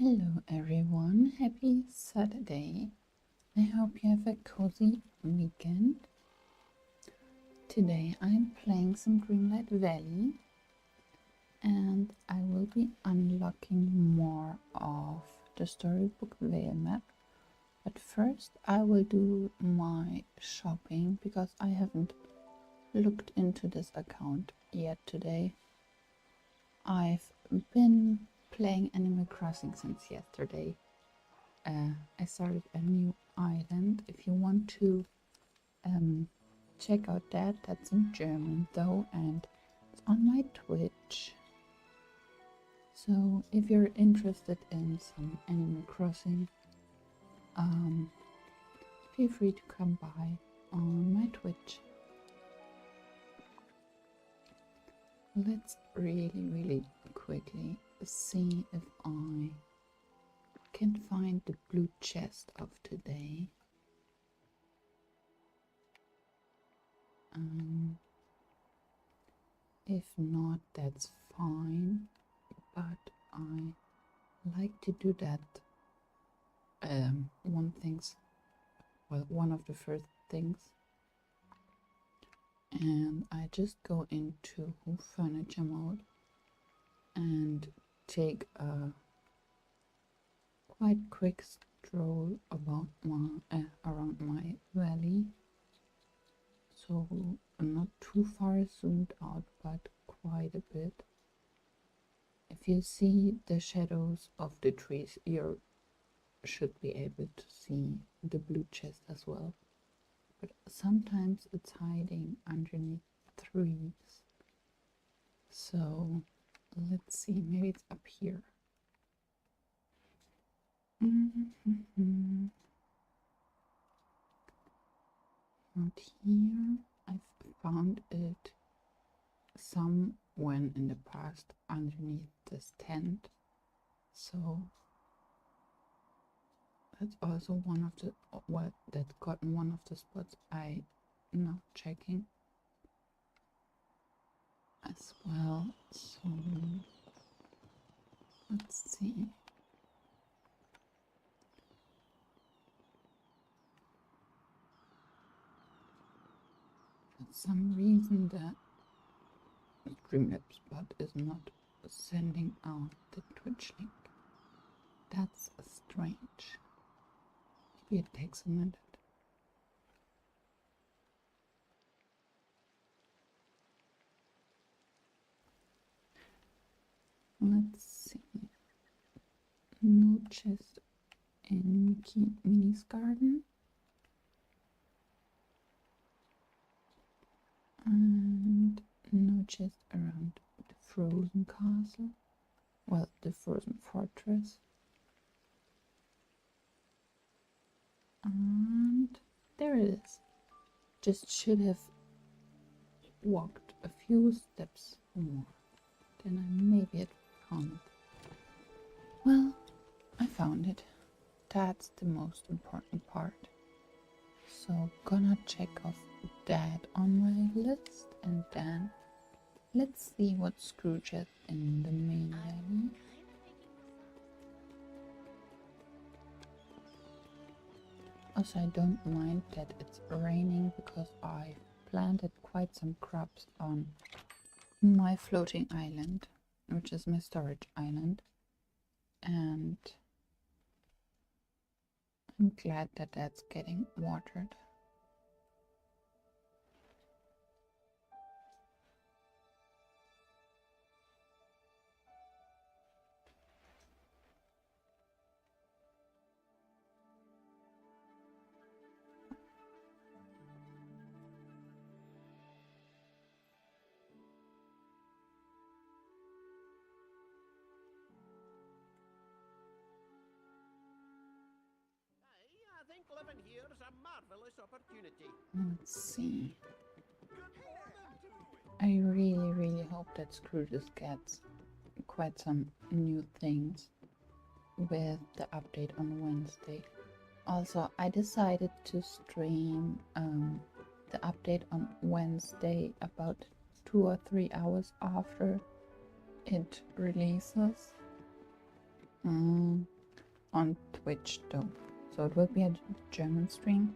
Hello everyone, happy Saturday. I hope you have a cozy weekend. Today I'm playing some Dreamlight Valley and I will be unlocking more of the Storybook Vale map. But first I will do my shopping because I haven't looked into this account yet today. I've been playing Animal Crossing since yesterday. I started a new island. If you want to check out that's in German though, and it's on my Twitch. So if you're interested in some Animal Crossing, feel free to come by on my Twitch. Let's really quickly see if I can find the blue chest of today. If not, that's fine, but I like to do that one of the first things, and I just go into furniture mode and take a quite quick stroll about around my valley. So not too far zoomed out, but quite a bit. If you see the shadows of the trees, you should be able to see the blue chest as well. But sometimes it's hiding underneath trees. So let's see, maybe it's up here. Not here. I've found it somewhere in the past underneath this tent. So that's also one of the that got one of the spots I not checking as well. So let's see. For some reason the Dreamlab spot is not sending out the Twitch link. That's strange. Maybe it takes a minute. Let's see. No chest in Minnie's garden. And no chest around the frozen castle. Well, the frozen fortress. And there it is. Just should have walked a few steps more. Then I maybe had found it. Well, I found it. That's the most important part. So gonna check off that on my list, and then let's see what Scrooge is in the main valley. Also, I don't mind that it's raining because I planted quite some crops on my floating island, which is my storage island, and I'm glad that that's getting watered. I think living here is a marvelous opportunity. Let's see. I really hope that Scrooge gets quite some new things with the update on Wednesday. Also, I decided to stream the update on Wednesday about 2 or 3 hours after it releases. on Twitch though. So it will be a German stream,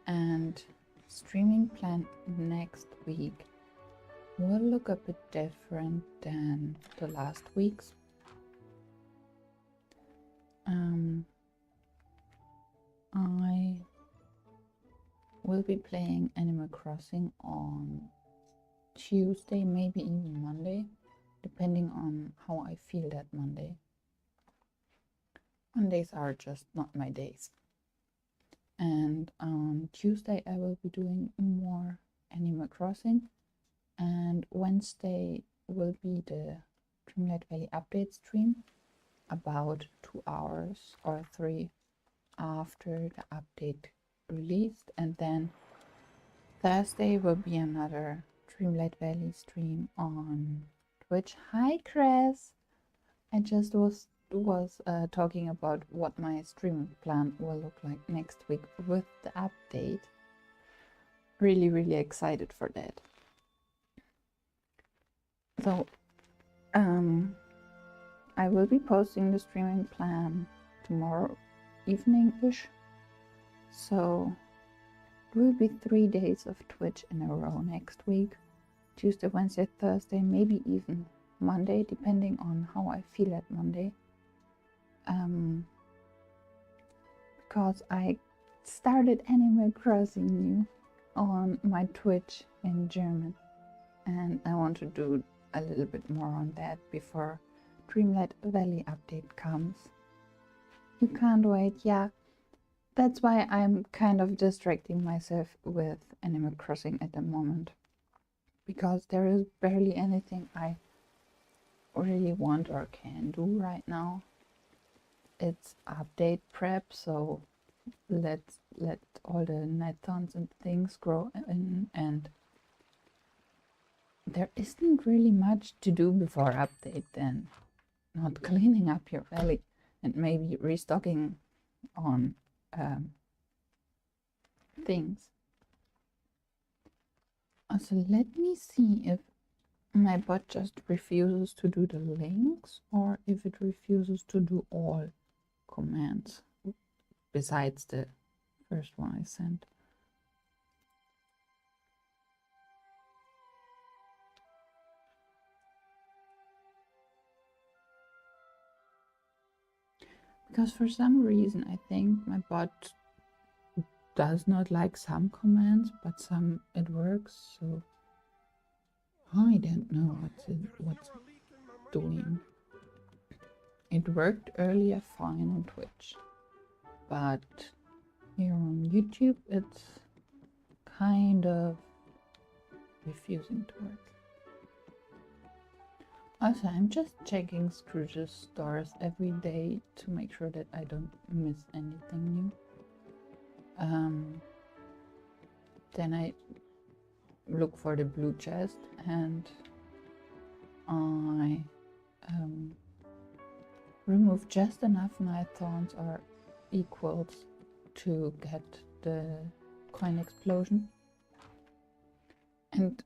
and streaming plan next week will look a bit different than the last weeks. I will be playing Animal Crossing on Tuesday, maybe even Monday, depending on how I feel that Monday. Mondays are just not my days. And on Tuesday I will be doing more Animal Crossing, and Wednesday will be the Dreamlight Valley update stream, about 2 hours or 3 after the update released. And then Thursday will be another Dreamlight Valley stream on Twitch. Hi Chris! I just was talking about what my streaming plan will look like next week with the update. Really excited for that. So I will be posting the streaming plan tomorrow evening-ish. So it will be 3 days of Twitch in a row next week. Tuesday, Wednesday, Thursday, maybe even Monday, depending on how I feel at Monday. Because I started Animal Crossing new on my Twitch in German, and I want to do a little bit more on that before Dreamlight Valley update comes. You can't wait. Yeah, that's why I'm kind of distracting myself with Animal Crossing at the moment, because there is barely anything I really want or can do right now. It's update prep, so let all the netons and things grow in, and there isn't really much to do before update then. Not cleaning up your valley and maybe restocking on things. Also, let me see if my bot just refuses to do the links, or if it refuses to do all commands besides the first one I sent. Because for some reason I think my bot does not like some commands, but some it works, so I don't know what's doing. It worked earlier fine on Twitch, but here on YouTube it's kind of refusing to work. Also, I'm just checking Scrooge's stores every day to make sure that I don't miss anything new. Then I look for the blue chest, and I remove just enough night thorns or equals to get the coin explosion. And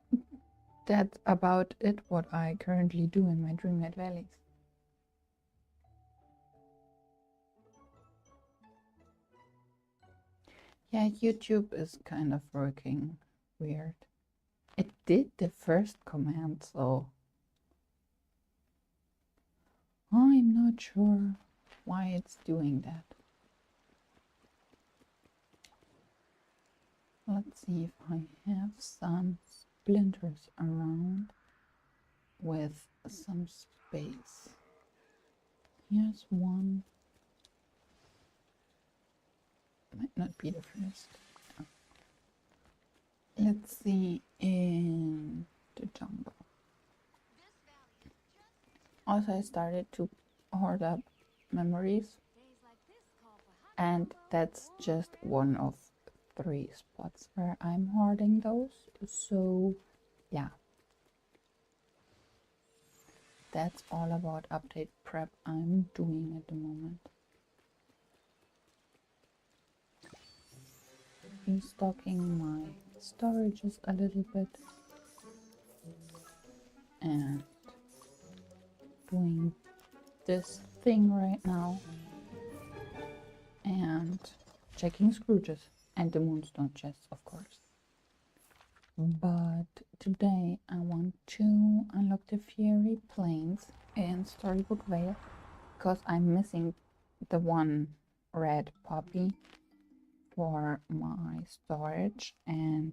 that's about it what I currently do in my Dreamlight Valleys. Yeah, YouTube is kind of working weird. It did the first command, so I'm not sure why it's doing that. Let's see if I have some splinters around with some space. Here's one. Might not be the first. Let's see in the jungle. Also, I started to hoard up memories, and that's just one of 3 spots where I'm hoarding those. So yeah, that's all about update prep I'm doing at the moment. Restocking my storages a little bit and doing this thing right now. and checking Scrooges and the Moonstone chests, of course. But today I want to unlock the Fairy Plains in Storybook Vale because I'm missing the one red poppy for my storage, and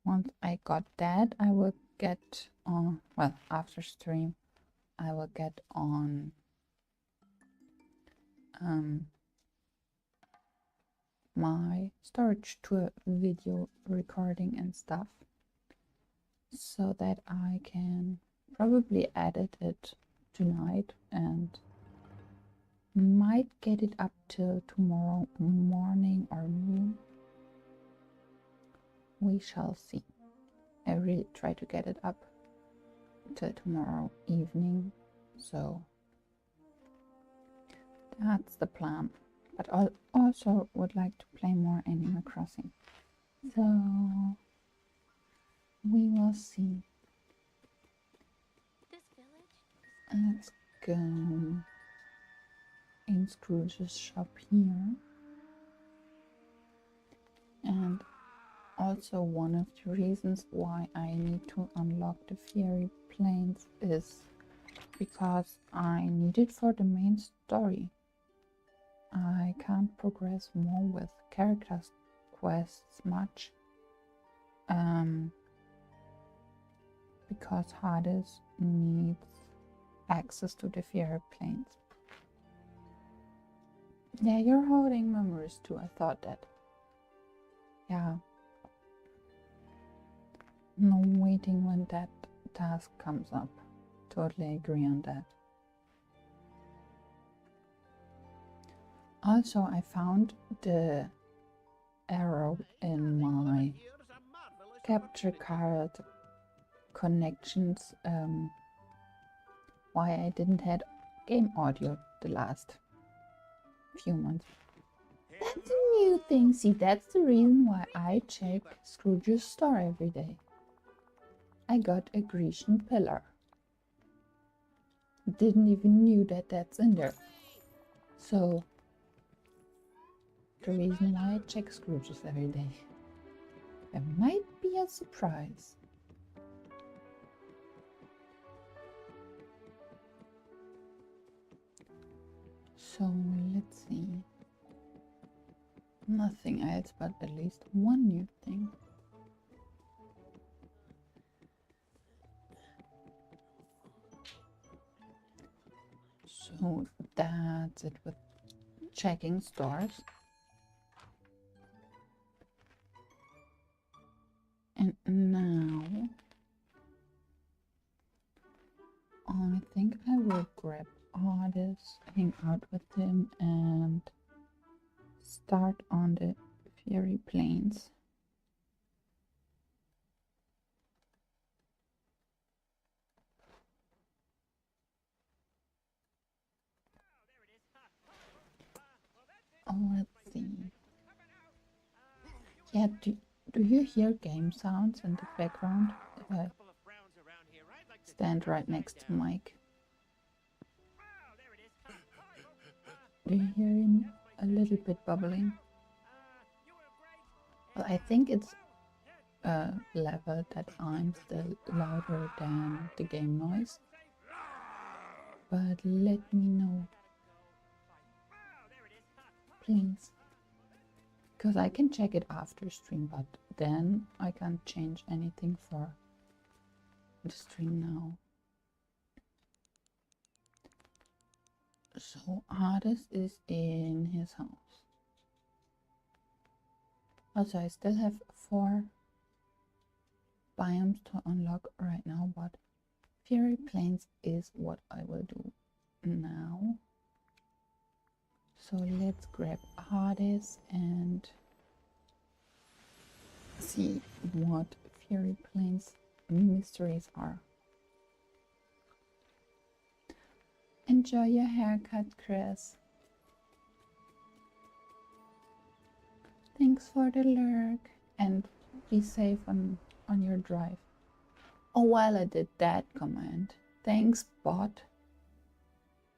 once I got that I will get on, well, after stream I will get on my storage tour video recording and stuff, so that I can probably edit it tonight and might get it up till tomorrow morning or noon. We shall see. I really try to get it up till tomorrow evening, so that's the plan. But I also would like to play more Animal Crossing, so we will see. This village? Let's go in Scrooge's shop here. And also one of the reasons why I need to unlock the Fairy Plains is because I need it for the main story. I can't progress more with character quests much, because Hades needs access to the Fairy Plains. Yeah, you're holding memories too, I thought that. Yeah. No waiting when that task comes up. Totally agree on that. Also, I found the arrow in my capture card connections, why I didn't have game audio the last few months. That's a new thing. See, that's the reason why I check Scrooge's store every day. I got a Grecian pillar. Didn't even knew that that's in there. So the reason why I check Scrooge's every day. There might be a surprise. So let's see. Nothing else, but at least one new thing. So that's it with checking stores. And now I think I will grab Hades, hang out with him, and start on the Fairy Plains. Oh, let's see. Yeah, do you hear game sounds in the background? If I stand right next to Mike. Do you hear him a little bit bubbling? Well, I think it's a level that I'm still louder than the game noise. But let me know, please. Because I can check it after stream, but then I can't change anything for the stream now. So Hades is in his house. Also, I still have 4 biomes to unlock right now, but Fairy Plains is what I will do now. So let's grab Hades and see what Fairy Plains mysteries are. Enjoy your haircut, Chris. Thanks for the lurk, and be safe on your drive. Oh, well, I did that command. Thanks, bot.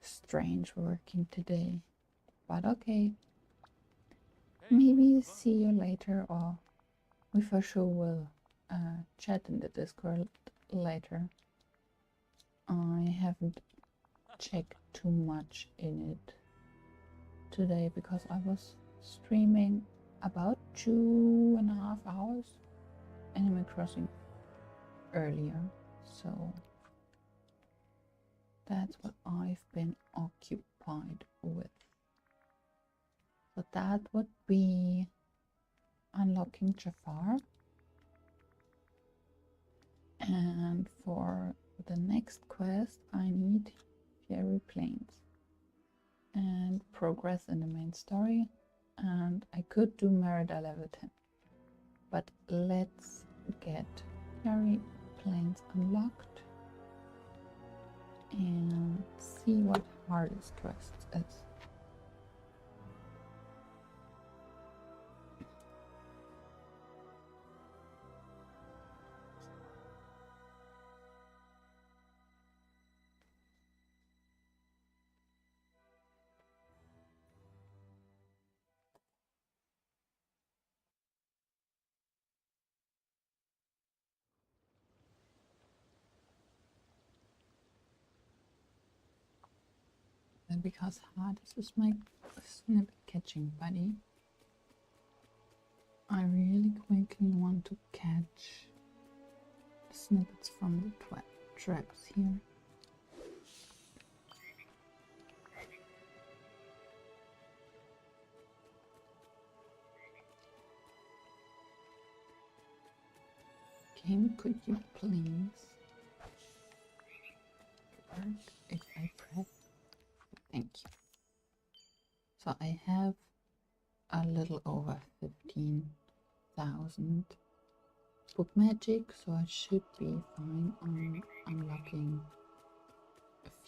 Strange working today, but okay. maybe see you later, or we for sure will chat in the Discord later. I haven't checked too much in it today because I was streaming about 2.5 hours Animal Crossing earlier, so that's what I've been occupied with. So that would be unlocking Jafar, and for the next quest I need Fairy Plains and progress in the main story, and I could do Merida level 10, but let's get Fairy Plains unlocked and see what hardest quests is. And because hardest is my snippet catching buddy, I really quickly want to catch the snippets from the traps here. Game, could you please work if I press? Thank you. So I have a little over 15,000 book magic, so I should be fine on unlocking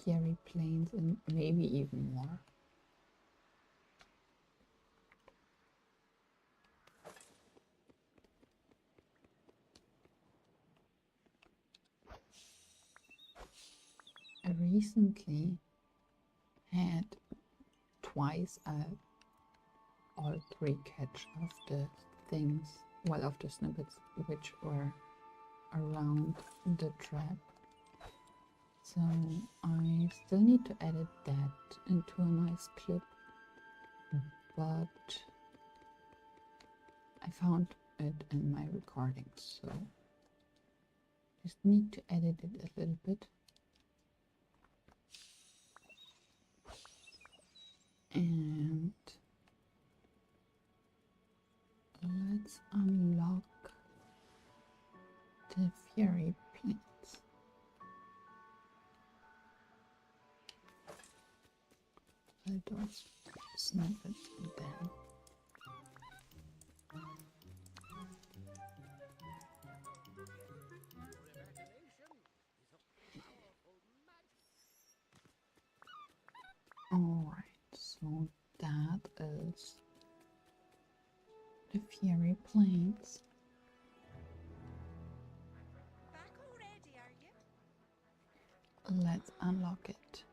Fairy Plains and maybe even more. I recently had twice all 3 catch of the things, well, of the snippets which were around the trap. So I still need to edit that into a nice clip, but I found it in my recordings, so just need to edit it a little bit. And let's unlock the Fairy Plains. I'll do a snippet then. Alright, so that is the Fairy Plains. Back already, are you? Let's unlock it.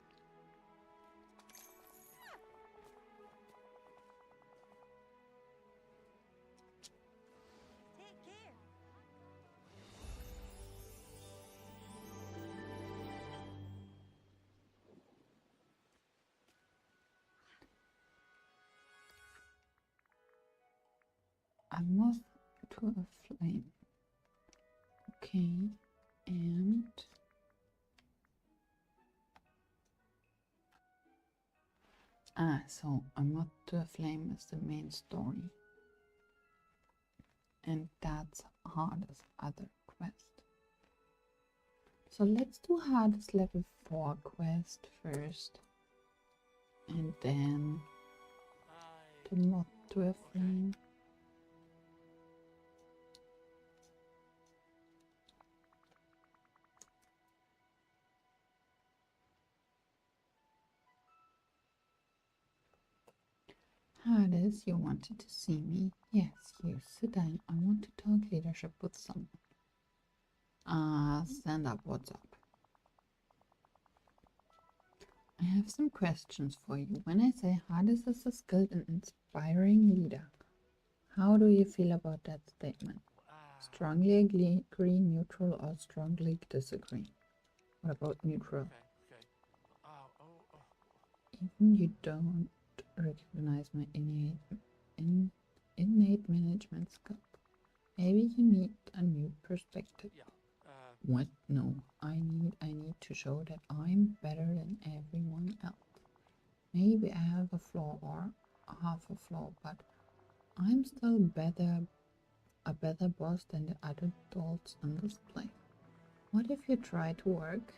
Take care. A moth to a flame. Okay, and so a moth to a flame is the main story, and that's hardest other quest. So let's do hardest level 4 quest first, and then the moth to a flame. Hades, you wanted to see me? Yes, you sit down. I want to talk leadership with someone. Stand up, what's up? I have some questions for you. When I say Hades is a skilled and inspiring leader, How do you feel about that statement? Strongly agree, neutral, or strongly disagree? What about neutral? Even you don't recognize my innate management skill. Maybe you need a new perspective. What? No, I need to show that I'm better than everyone else. Maybe I have a flaw or half a flaw, but I'm still a better boss than the other adults on display. What if you try to work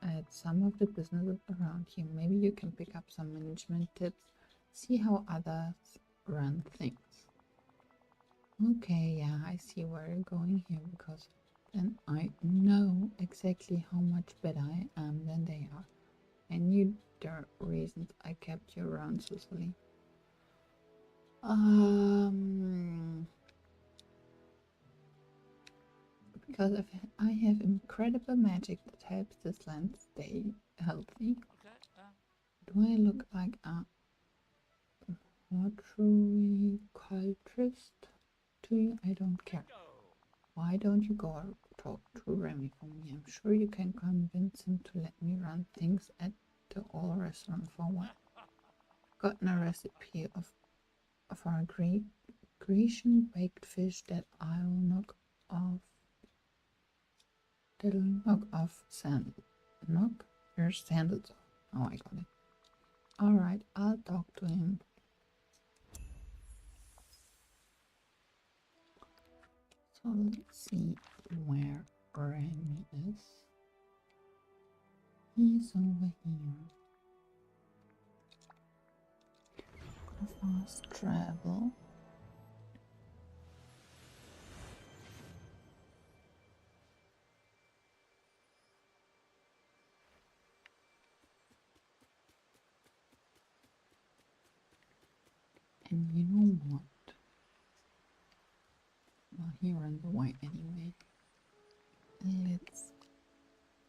at some of the businesses around here? Maybe you can pick up some management tips, see how others run things. Okay, yeah, I see where you're going here, because then I know exactly how much better I am than they are. I knew the reasons I kept you around so silly. Because I have incredible magic that helps this land stay healthy. Do I look like a horticulturist to you? I don't care. Why don't you go talk to Remy for me? I'm sure you can convince him to let me run things at the All restaurant for a while. Gotten a recipe for a Grecian baked fish that I'll knock off. That'll knock your sandals off. Oh, I got it. Alright, I'll talk to him. So let's see where Remy is. He's over here. Gonna fast travel. And you know what? Well, he runs away anyway. Let's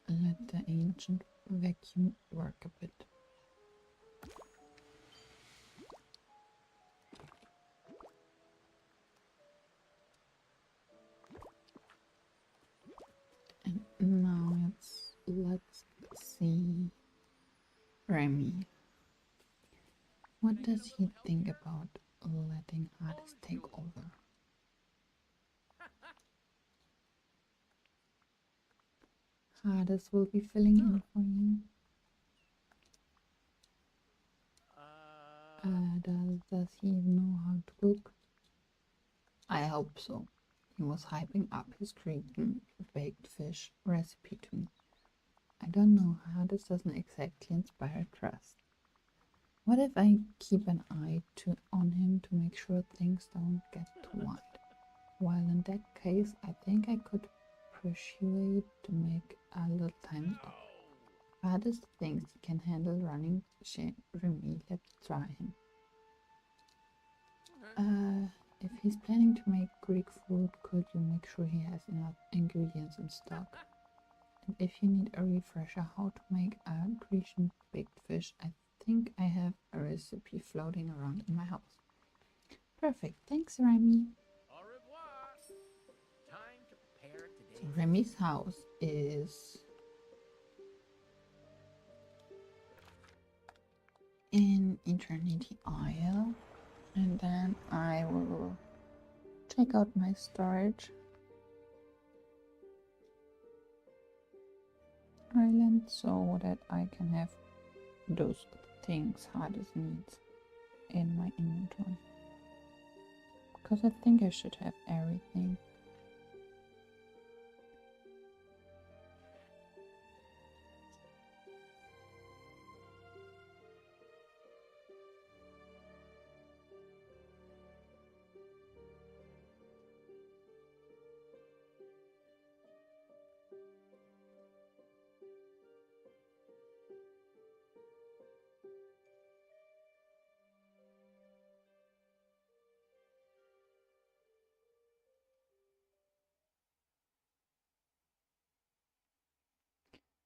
let the ancient vacuum work a bit. And now let's see Remy. What does he think about letting Hades take over? Hades will be filling in for you. Does he know how to cook? I hope so. He was hyping up his Grecian baked fish recipe to me. I don't know, Hades doesn't exactly inspire trust. What if I keep an eye on him to make sure things don't get too wild? Well, in that case, I think I could persuade to make a little time stop. Hades thinks he can handle running Remy. Let's try him. If he's planning to make Greek food, could you make sure he has enough ingredients in stock? And if you need a refresher how to make a Grecian baked fish, I think I have a recipe floating around in my house. Perfect, thanks Remy. Au revoir. Time to prepare So today's Remy's house is in Eternity Isle, and then I will check out my storage island so that I can have those things Hades needs in my inventory, because I think I should have everything.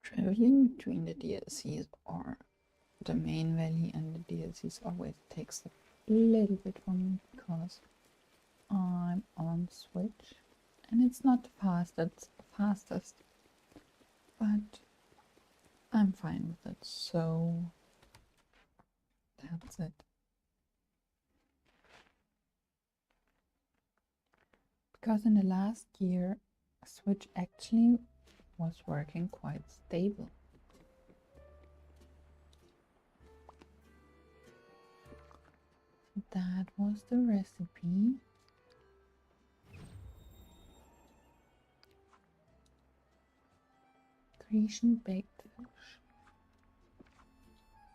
Traveling between the DLCs or the main valley and the DLCs always takes a little bit for me, because I'm on Switch, and it's not the fastest, but I'm fine with it, so that's it. Because in the last year, Switch actually was working quite stable. That was the recipe. Grecian baked fish.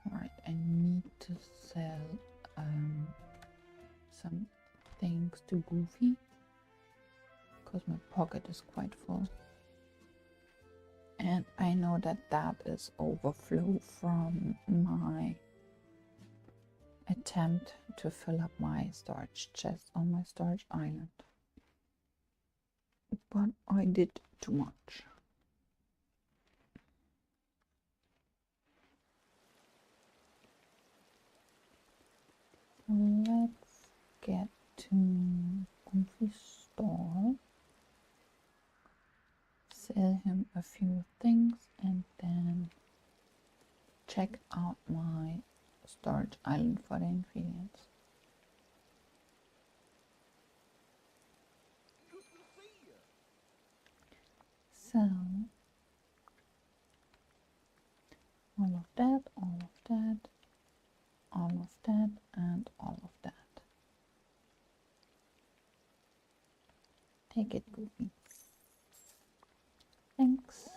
Alright, I need to sell some things to Goofy because my pocket is quite full. And I know that that is overflow from my attempt to fill up my storage chest on my storage island. But I did too much. Let's get to Goofy's store, sell him a few things, and then check out my storage island for the ingredients. So all of that, all of that, all of that, and all of that. Take it, Goofy. Thanks.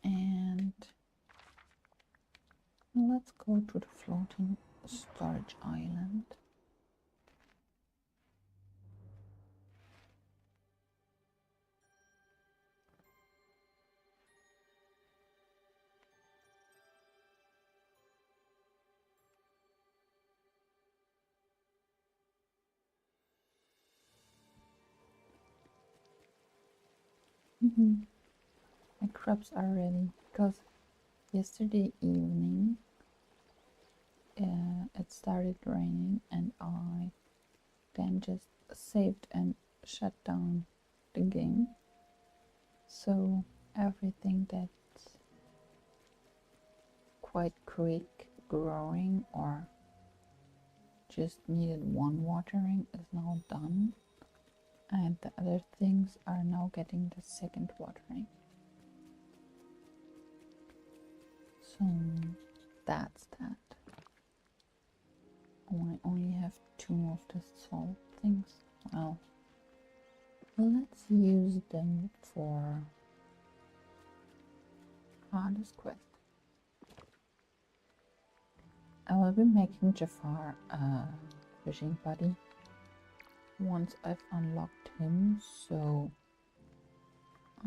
And let's go to the floating storage island. My crops are ready because yesterday evening it started raining and I then just saved and shut down the game. So everything that's quite quick growing or just needed one watering is now done. And the other things are now getting the second watering. So that's that. Oh, I only have 2 of the salt things. Well, let's use them for hardest quest. I will be making Jafar a fishing buddy once I've unlocked him, so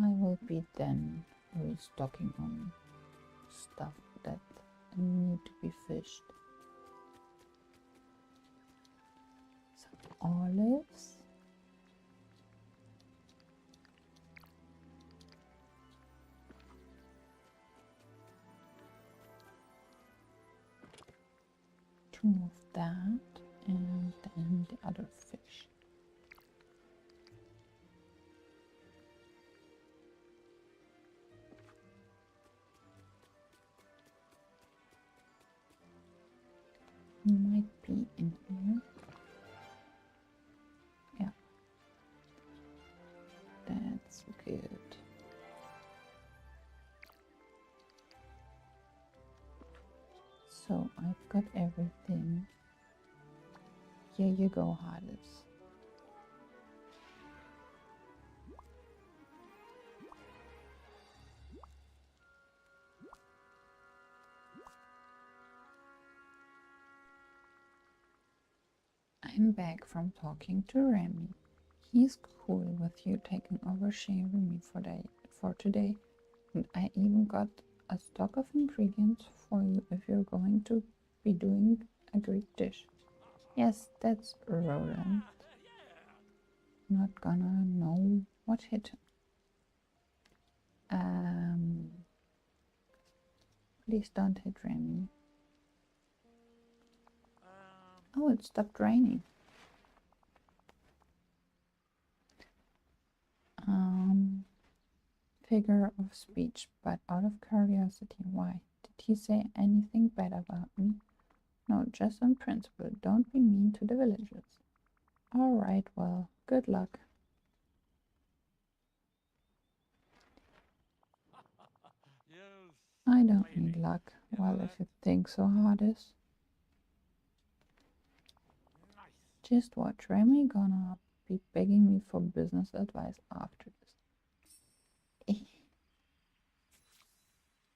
I will be then restocking on stuff that need to be fished. Some olives. Two of that, and then the other fish. Might be in here. Yeah, that's good. So I've got everything. Here you go, Hades. I'm back from talking to Remy. He's cool with you taking over sharing me for today, and I even got a stock of ingredients for you if you're going to be doing a Greek dish. Yes, that's Roland. Not gonna know what hit him. Please don't hit Remy. Oh, it stopped raining. figure of speech, but out of curiosity, why? Did he say anything bad about me? No, just on principle. Don't be mean to the villagers. All right, well, good luck. I don't need luck. Well, if you think so hard is. Just watch. Remy gonna be begging me for business advice after this.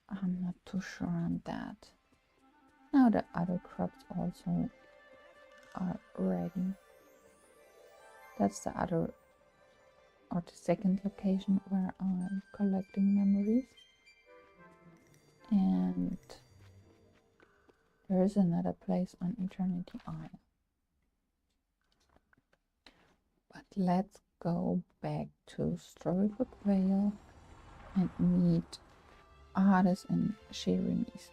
I'm not too sure on that. Now the other crops also are ready. That's the other or the second location where I'm collecting memories. And there is another place on Eternity Isle. But let's go back to Storybook Vale and meet Hades and Sheremis.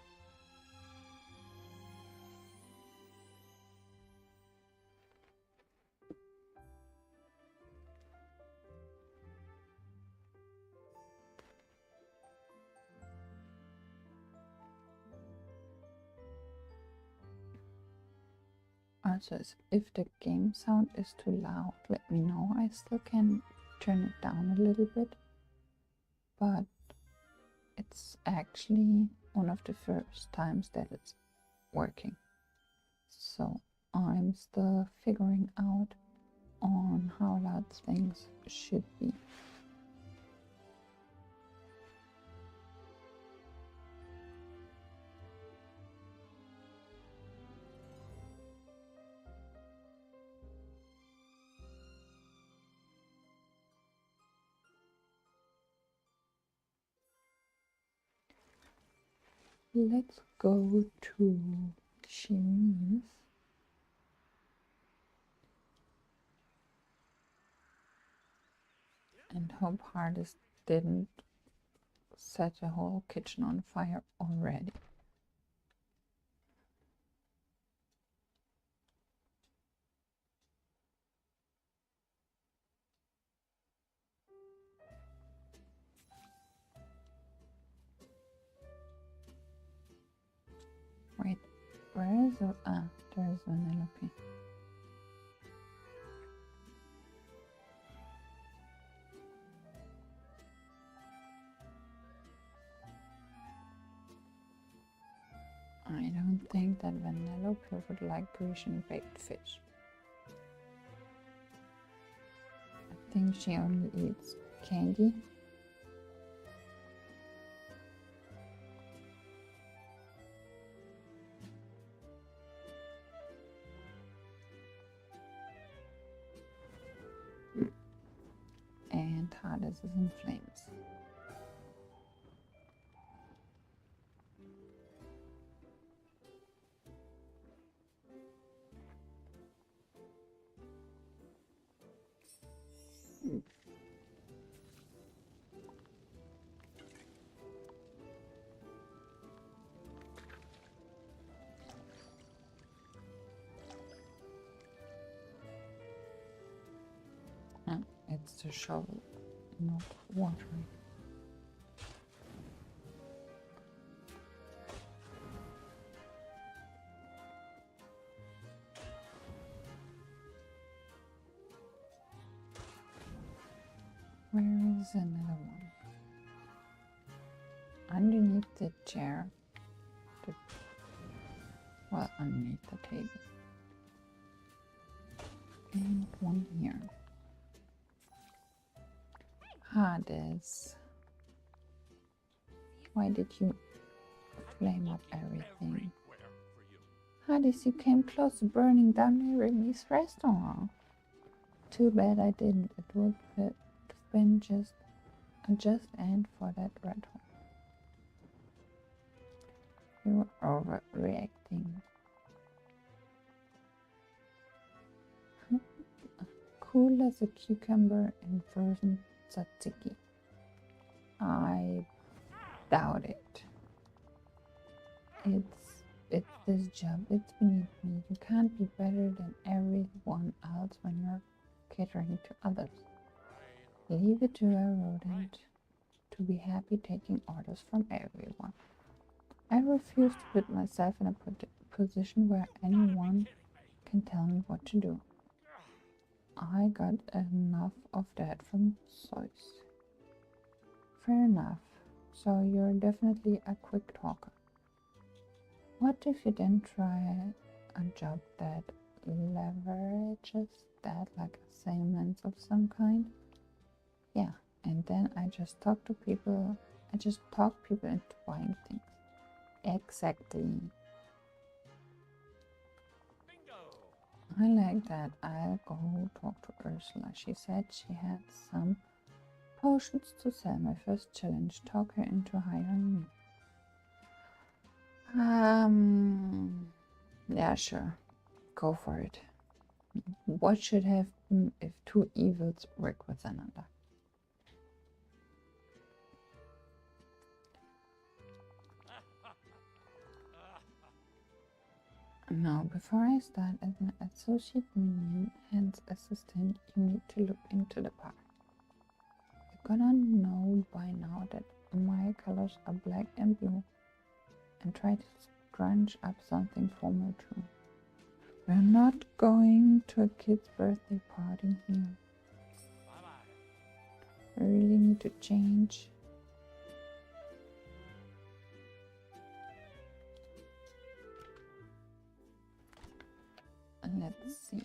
Also, if the game sound is too loud, let me know. I still can turn it down a little bit, but it's actually one of the first times that it's working. So I'm still figuring out on how loud things should be. Let's go to Sheremis. And hope Hades didn't set a whole kitchen on fire already. Wait, where is it? Ah, there's Vanellope. I don't think that Vanellope would like Grecian baked fish. I think she only eats candy. And Hades is in flames. It's the shovel, not watering. Where is another one? Underneath the chair. Well, underneath the table. And one here. Hades. Why did you flame up everything? Hades, you came close to burning down Remy's restaurant. Too bad I didn't. It would have been just a just end for that red hole. You were overreacting. Cool as a cucumber in frozen tzatziki. I doubt it. It's this job. It's beneath me. You can't be better than everyone else when you're catering to others. Leave it to a rodent. to be happy taking orders from everyone. I refuse to put myself in a position where anyone can tell me what to do. I got enough of that from Soso. Fair enough. So you're definitely a quick talker. What if you then try a job that leverages that, like assignments of some kind? Yeah, and then I just talk people into buying things. Exactly. I like that. I'll go talk to Ursula. She said she had some potions to sell. My first challenge. Talk her into hiring me. Yeah, sure. Go for it. What should happen if two evils work with another? Now, before I start as an associate minion, hence assistant, you need to look into the park. You're gonna know by now that my colors are black and blue, and try to scrunch up something formal too. We're not going to a kid's birthday party here. I really need to change. Let's see.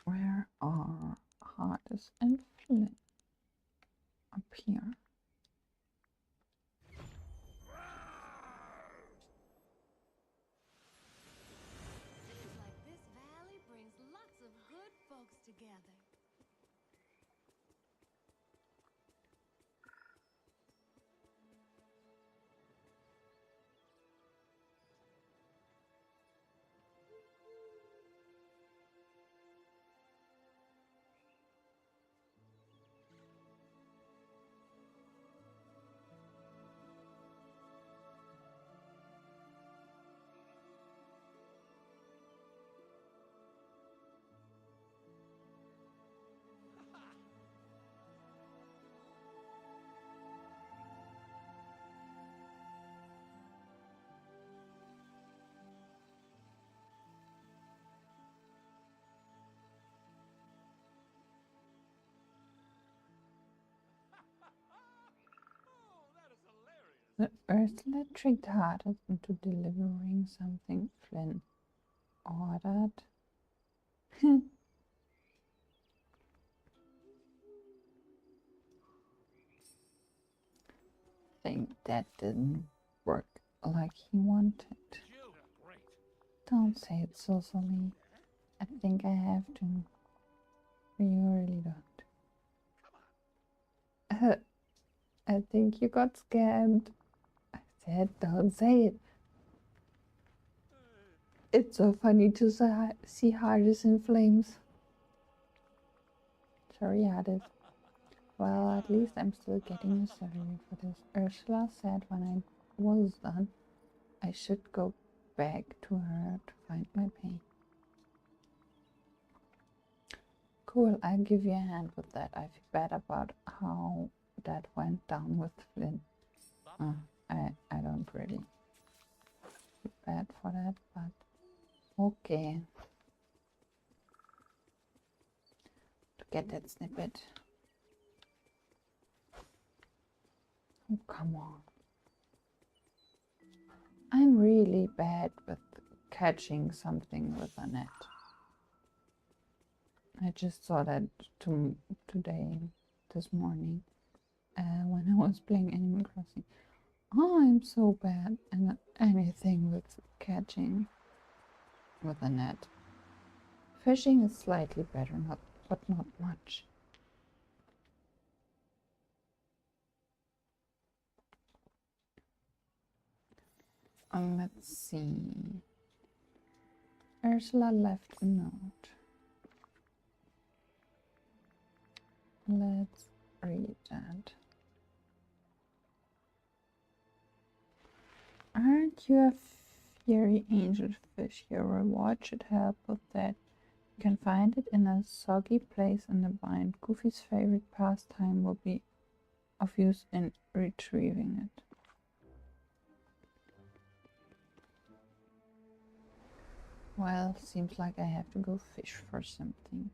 Where are Hades and Flynn? Up here. Seems like this valley brings lots of good folks together. The Ursula tricked Hades into delivering something Flynn ordered. Think that didn't work like he wanted. Don't say it so silly. I think I have to. You really don't. I think you got scammed. I said, don't say it. It's so funny to see Hades in flames. Sorry, Hades. Well, at least I'm still getting a salary for this. Ursula said when I was done, I should go back to her to find my pay. Cool, I'll give you a hand with that. I feel bad about how that went down with Flynn. I don't really feel bad for that, but okay. To get that snippet. Oh, come on. I'm really bad with catching something with a net. I just saw that this morning, when I was playing Animal Crossing. Oh, I'm so bad at anything with catching with a net. Fishing is slightly better, but not much. Let's see. Ursula left a note. Let's read that. Aren't you a fairy angel fish? Your reward should help with that. You can find it in a soggy place in the bind. Goofy's favorite pastime will be of use in retrieving it. Well, seems like I have to go fish for something.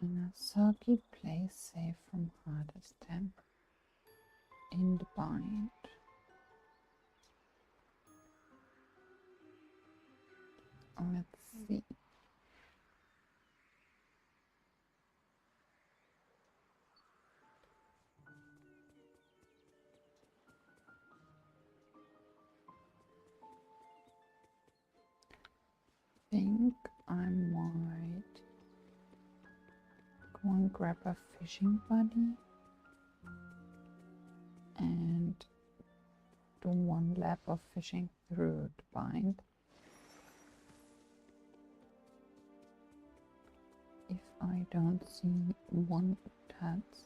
In a soggy place safe from hardest damp. In the bind. Let's see. Think I might go and grab a fishing buddy and do one lap of fishing through the bind. If I don't see one that's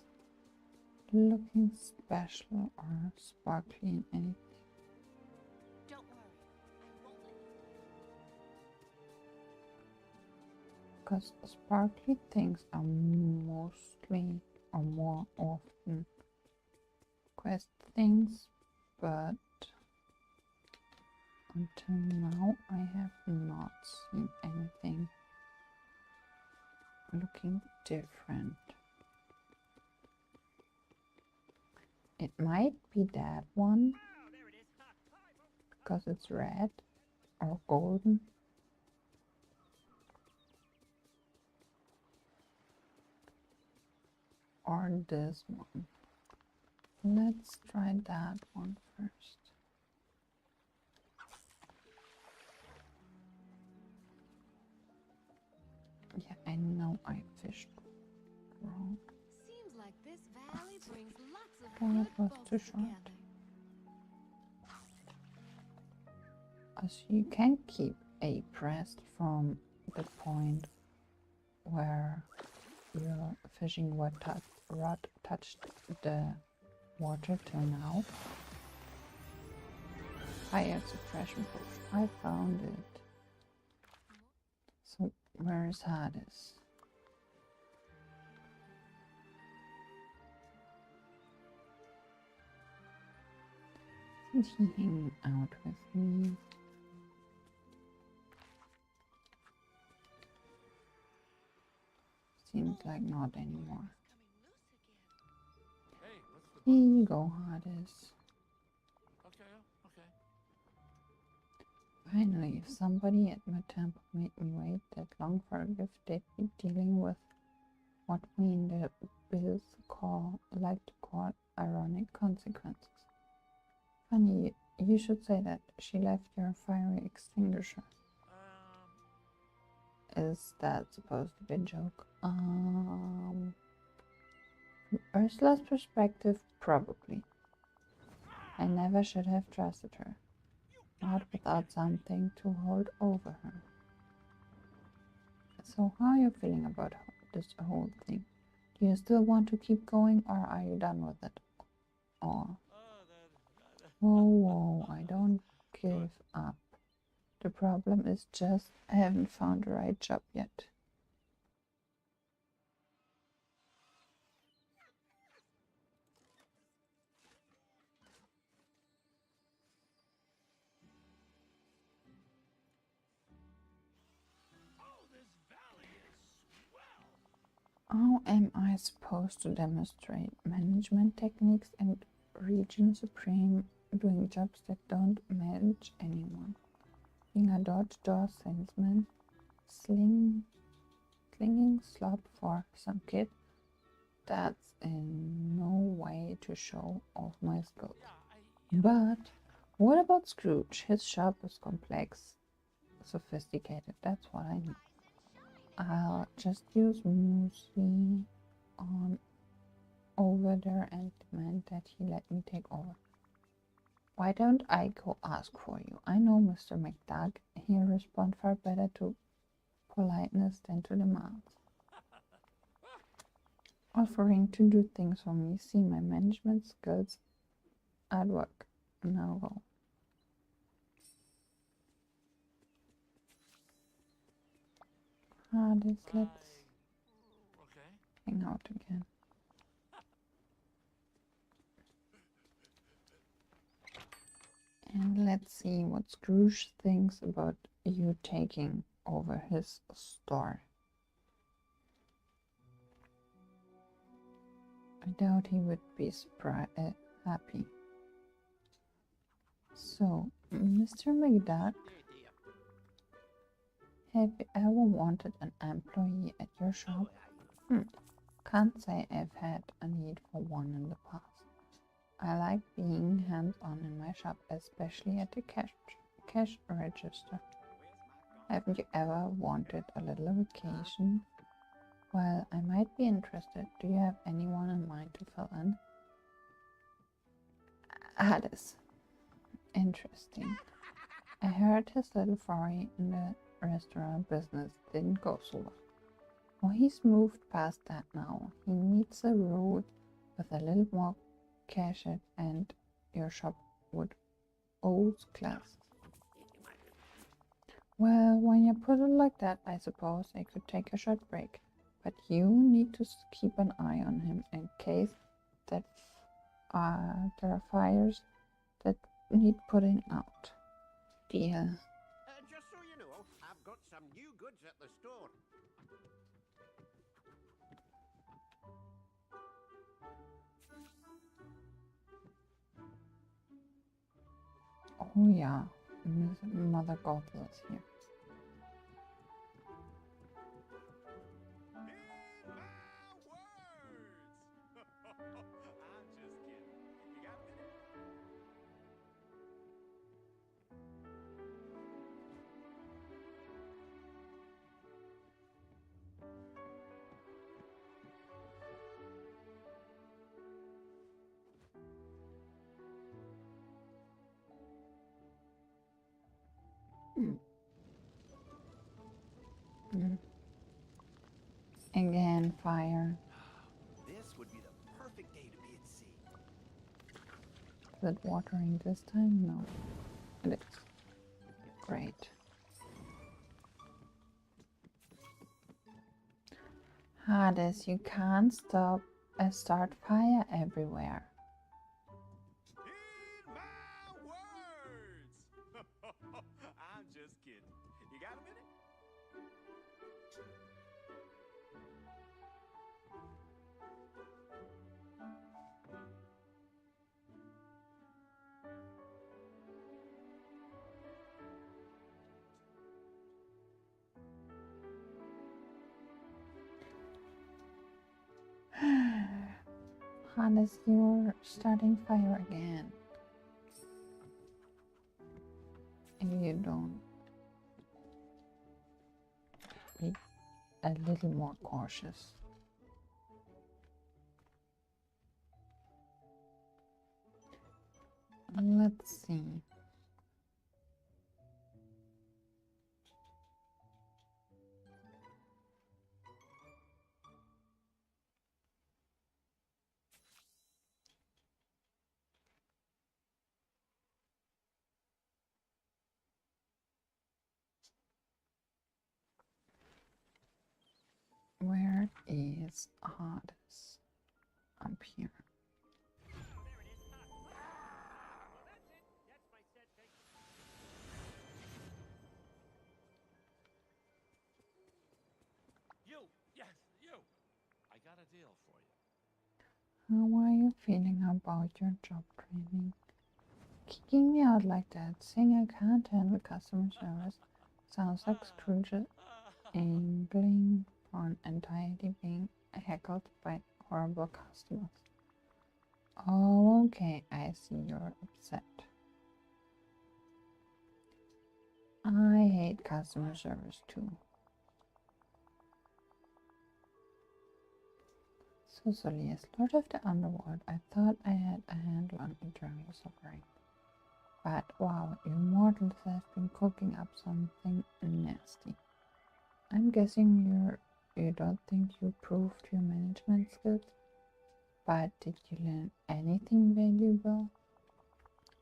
looking special or sparkly in anything. Don't worry, I won't let you. Because sparkly things are mostly or more often quest things, but until now I have not seen anything looking different. It might be that one because it's red or golden. Or this one. Let's try that one first. Yeah, I know I fished wrong. Seems like this valley brings lots of Well, good it was folks too short. together. As you can keep A pressed from the point where your fishing rod touched the water till now. Fire suppression potion. I found it. So where is Hades? Isn't he hanging out with me? Seems like not anymore. Hey, what's the Here bug? you go, Hades. Okay, okay. Finally, if somebody at my temple made me wait that long for a gift, they'd be dealing with what we in the biz like to call ironic consequences. Funny, you should say that. She left your fiery extinguisher. Is that supposed to be a joke? From Ursula's perspective, probably. I never should have trusted her. Not without something to hold over her. So how are you feeling about this whole thing? Do you still want to keep going, or are you done with it? Or whoa, I don't give up. The problem is just I haven't found the right job yet. How am I supposed to demonstrate management techniques and region supreme doing jobs that don't manage anyone? Being a door-to-door salesman, slinging slinging slop for some kid. That's in no way to show off my skills. But what about Scrooge? His shop is complex, sophisticated. That's what I need. I'll just use Moosey on over there and demand that he let me take over. Why don't I go ask for you? I know Mr. McDuck. He'll respond far better to politeness than to demands. Offering to do things for me. See my management skills at work. Now go. Let's hang out again. And let's see what Scrooge thinks about you taking over his store. I doubt he would be happy. So, Mr. McDuck, have you ever wanted an employee at your shop? Can't say I've had a need for one in the past. I like being hands-on in my shop, especially at the cash register. Haven't you ever wanted a little vacation? Well, I might be interested. Do you have anyone in mind to fill in? Alice. Interesting. I heard his little foray in the restaurant business didn't go so well. Well, he's moved past that now. He meets the road with a little more cash and your shop would old class. Well, when you put it like that, I suppose I could take a short break. But you need to keep an eye on him in case that there are fires that need putting out. Deal. Just so you know, I've got some new goods at the store. Oh yeah, Mother Gothel is here. Again, fire. This would be the perfect day to be at sea. Is it watering this time? No. It is. Great. Hades, you can't start fire everywhere. In my words! I'm just kidding. You got a minute? Hades, you're starting fire again. If you don't be a little more cautious. Let's see. Where is Hades? Up here. You. I got a deal for you. How are you feeling about your job training? Kicking me out like that, saying I can't handle customer service, sounds like Scrooge angling upon entirely being heckled by horrible customers. Oh, okay, I see you're upset. I hate customer service too. Soso, as Lord of the Underworld, I thought I had a handle on eternal suffering. But wow, you mortals have been cooking up something nasty. I'm guessing you don't think you proved your management skills? But did you learn anything valuable?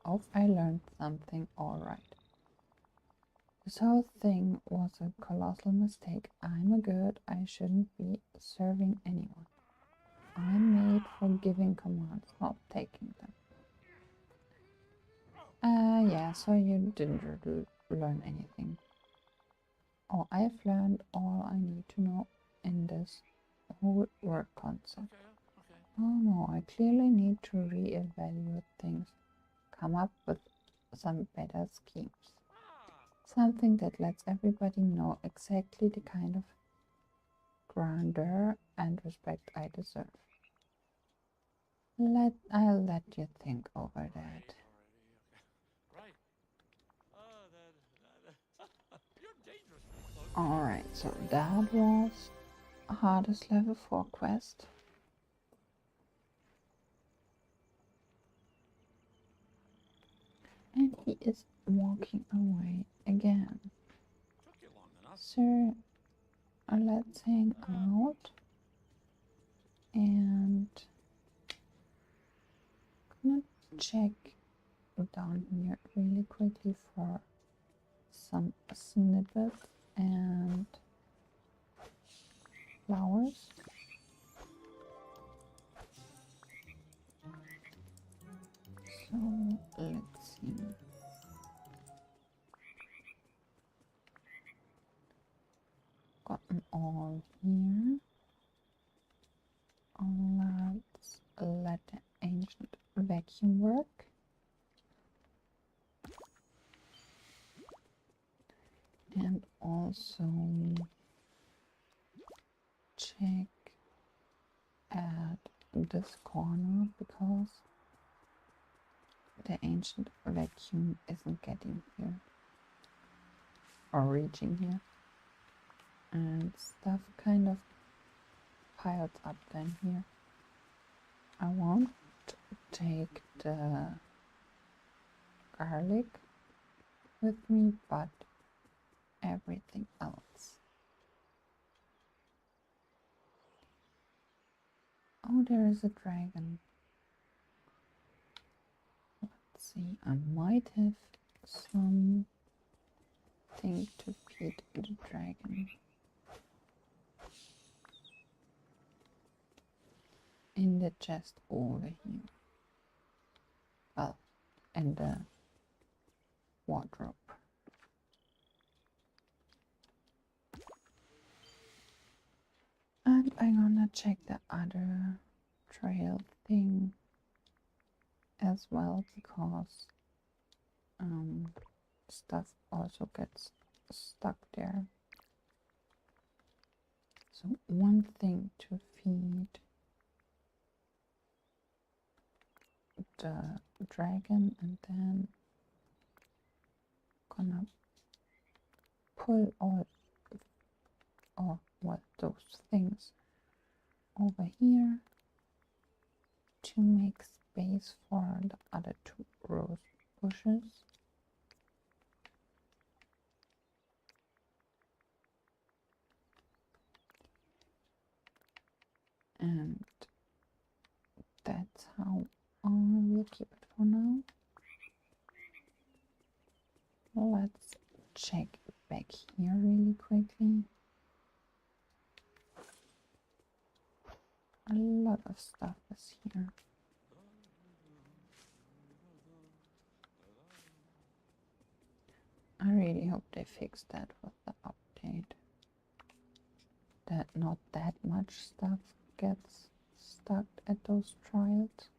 Oh, I learned something, alright. This whole thing was a colossal mistake. I'm a good, I shouldn't be serving anyone. I'm made for giving commands, not taking them. Yeah, so you didn't learn anything. Oh, I've learned all I need to know in this whole work concept. Oh no, I clearly need to reevaluate things, come up with some better schemes. Something that lets everybody know exactly the kind of grandeur and respect I deserve. I'll let you think over that. Alright, so that was hardest level 4 quest. And he is walking away again. Sir, let's hang out. And I'm gonna check down here really quickly for some snippets and flowers. So let's see. Got them all here. Let's let the ancient vacuum work. And also check at this corner because the ancient vacuum isn't getting here or reaching here, and stuff kind of piles up then here. I won't take the garlic with me, but everything else. Oh, there is a dragon. Let's see, I might have something to feed the dragon. In the chest over here. Well, in the wardrobe. And I'm gonna check the other trail thing as well because stuff also gets stuck there. So one thing to feed the dragon, and then gonna pull all those things over here to make space for the other 2 rose bushes. And that's how I will keep it for now. Let's check back here really quickly. A lot of stuff is here. I really hope they fix that with the update. That not that much stuff gets stuck at those trials.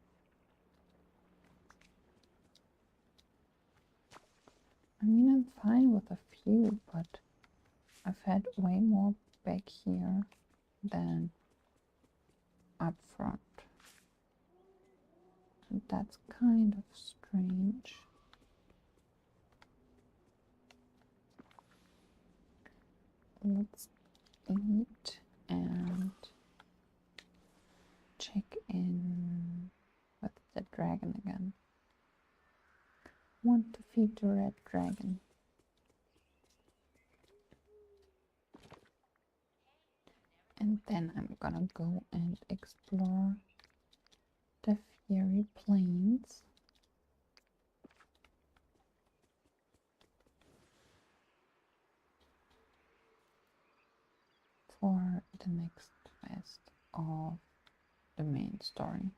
I mean, I'm fine with a few, but I've had way more back here than up front. And that's kind of strange. Let's eat and check in with the dragon again. Want to feed the red dragon. And then I'm gonna go and explore the Fairy Plains. For the next quest of the main story.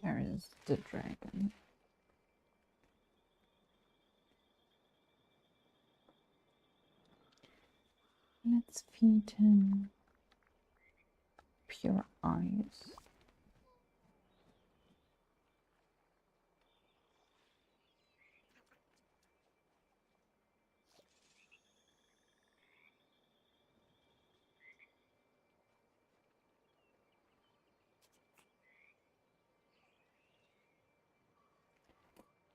There is the dragon. Let's feed him pure ice.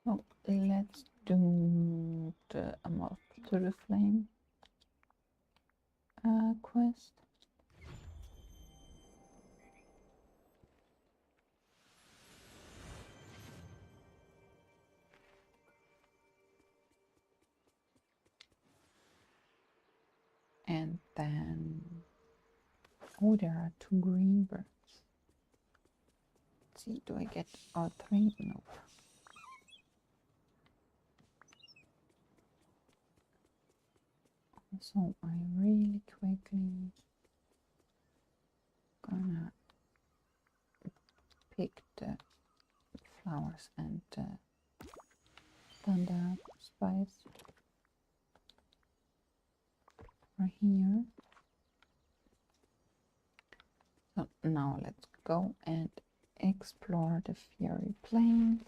Oh, let's do the moth to the flame quest. And then, oh, there are 2 green birds. Let's see, do I get all 3? Nope. So I really quickly gonna pick the flowers and the thunder spice for here. So now let's go and explore the Fairy Plains.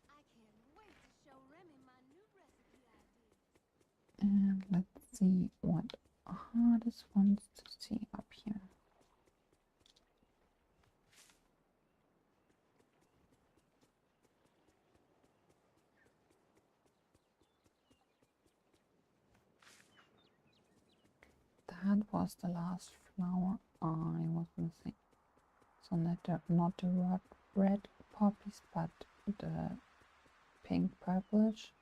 I can't wait to show Remy my new recipe idea. And let's see what hardest ones to see up here. That was the last flower I was missing. So not the red poppies, but the pink purplish.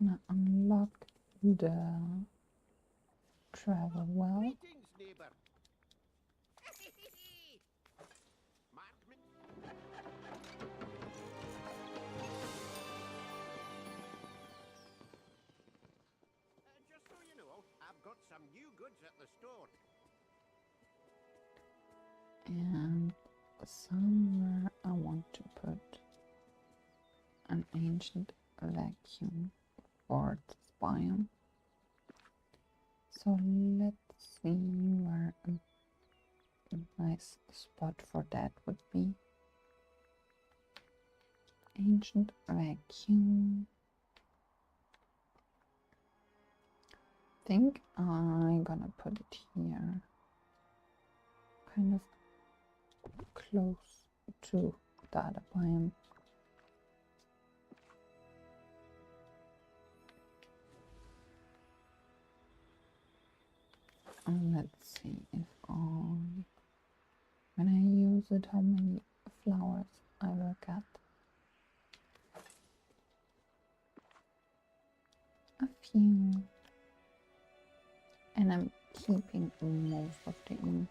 Gonna unlock the travel well. Greetings, neighbour. Mark me. Just so you know, I've got some new goods at the store. And somewhere I want to put an ancient vacuum for this biome. So let's see where a nice spot for that would be. Ancient vacuum. I think I'm gonna put it here. Kind of close to the other biome. And let's see if when I use it, how many flowers I will get. A few. And I'm keeping most of the ink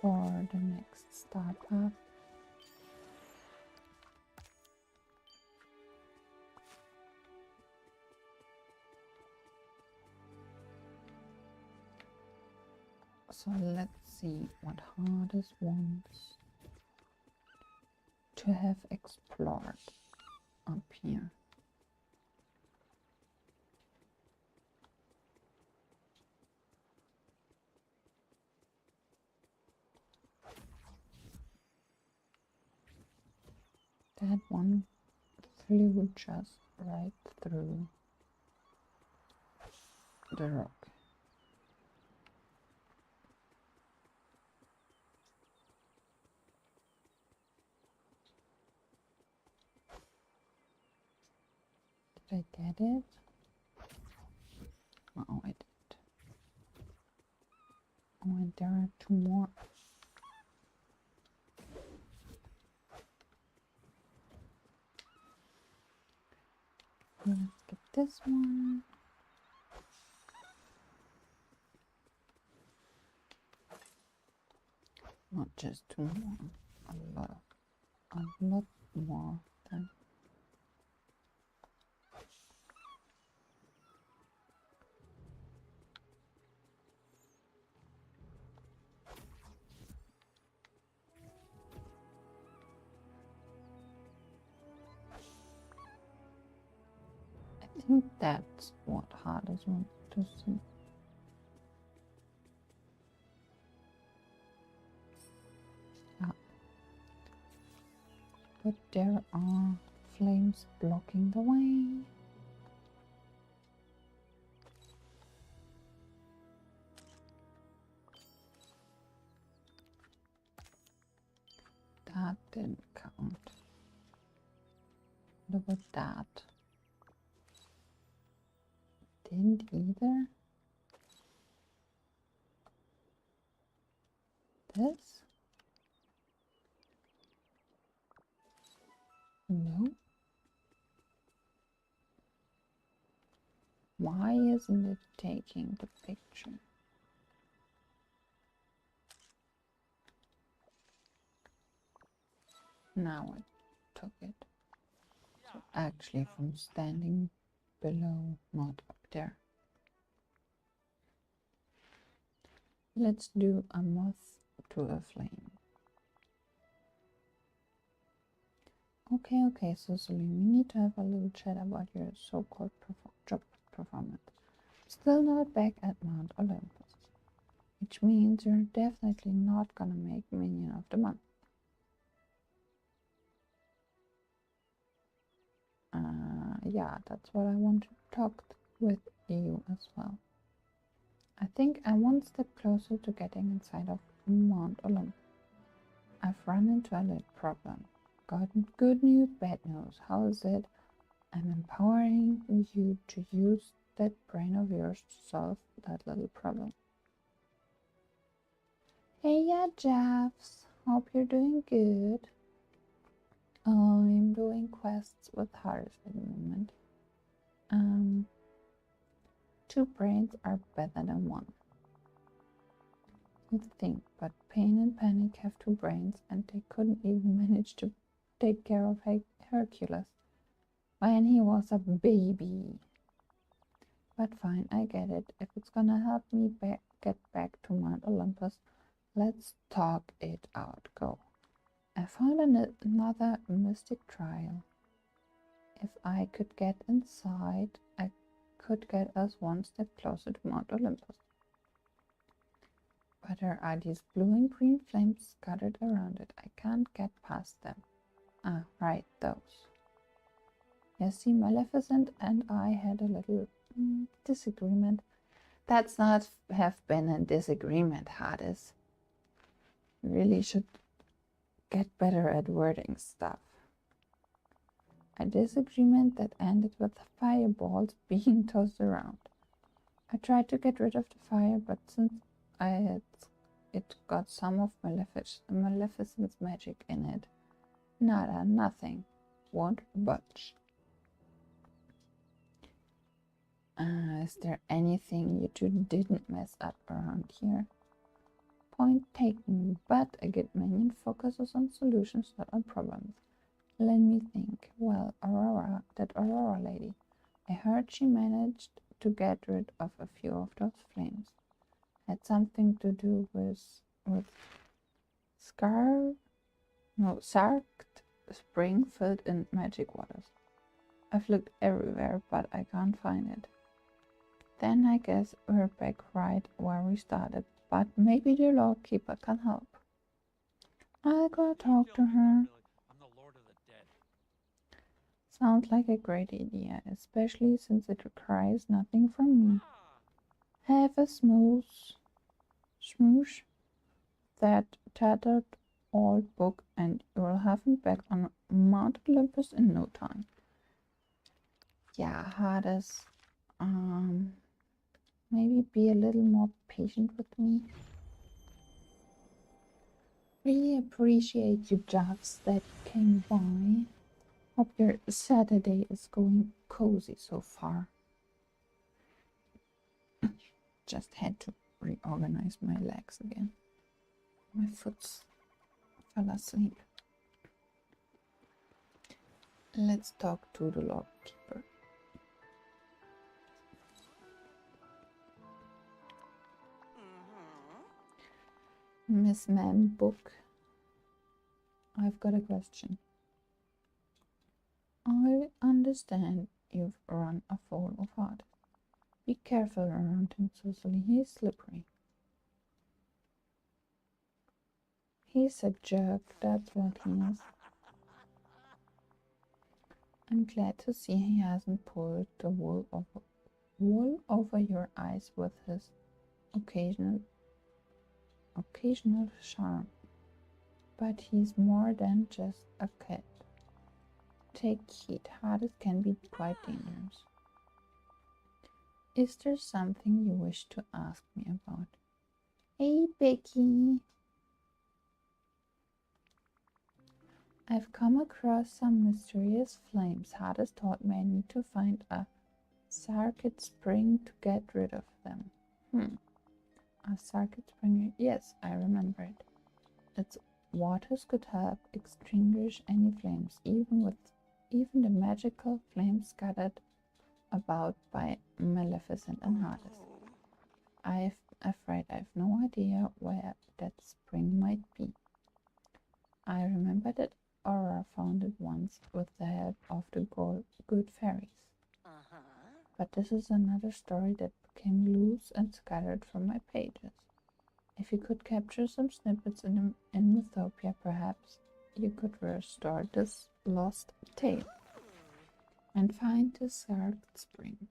for the next star path. So let's see what hardest ones to have explored up here. That one flew just right through the rock. Did I get it? Oh, I didn't. Oh, and there are two more. Let's get this one. Not just two more, a lot more than. I think that's what Hades wants to see. But there are flames blocking the way. That didn't count. What about that? Didn't either. This? No. Why isn't it taking the picture? Now it took it. So actually from standing below, not up there. Let's do a moth to a flame. Okay, so Celine, we need to have a little chat about your so-called job performance. Still not back at Mount Olympus, which means you're definitely not gonna make Minion of the Month. Yeah, that's what I want to talk with you as well. I think I'm one step closer to getting inside of Mount Olympus. I've run into a little problem. Got good news, bad news. How is it? I'm empowering you to use that brain of yours to solve that little problem. Hey, yeah, Jeffs. Hope you're doing good. I'm doing quests with Hades at the moment. 2 brains are better than 1. You'd think, but Pain and Panic have 2 brains and they couldn't even manage to take care of Hercules when he was a baby. But fine, I get it. If it's gonna help me get back to Mount Olympus, let's talk it out. Go. I found another Mystic Trail. If I could get inside, I could get us one step closer to Mount Olympus. But there are these blue and green flames scattered around it. I can't get past them. Ah, right, those. You see, Maleficent and I had a little disagreement. That's not have been a disagreement, Hades. You really should get better at wording stuff. A disagreement that ended with fireballs being tossed around. I tried to get rid of the fire, but since it got some of Maleficent's magic in it, nothing. Won't budge. Is there anything you two didn't mess up around here? Point taken, but a good minion focuses on solutions, not on problems. Let me think. Well, that Aurora lady. I heard she managed to get rid of a few of those flames. Had something to do with sarked spring filled in magic waters. I've looked everywhere, but I can't find it. Then I guess we're back right where we started, but maybe the Lawkeeper can help. I'll go talk to her. I'm the Lord of the Dead. Sounds like a great idea, especially since it requires nothing from me. Have a smoosh that tattered old book and you'll have him back on Mount Olympus in no time. Yeah, Hades, maybe be a little more patient with me. Really appreciate you, Jeffs, that came by. Hope your Saturday is going cozy so far. Just had to reorganize my legs again. My foot fell asleep. Let's talk to the log keeper. Miss Man Book, I've got a question. I understand you've run afoul of Hades. Be careful around him, Cecily. He's slippery. He's a jerk, that's what he is. I'm glad to see he hasn't pulled the wool over your eyes with his occasional charm. But he's more than just a cat. Take heed, Hades can be quite dangerous. Is there something you wish to ask me about? Hey, Becky. I've come across some mysterious flames. Hades taught me I need to find a circuit spring to get rid of them. A circuit spring? Yes, I remember it. Its waters could help extinguish any flames, even the magical flames scattered about by Maleficent and Hades. I'm afraid I've no idea where that spring might be. I remember that Aurora found it once with the help of the good fairies. But this is another story that became loose and scattered from my pages. If you could capture some snippets in Mythopia, perhaps you could restore this lost tale and find the circuit spring.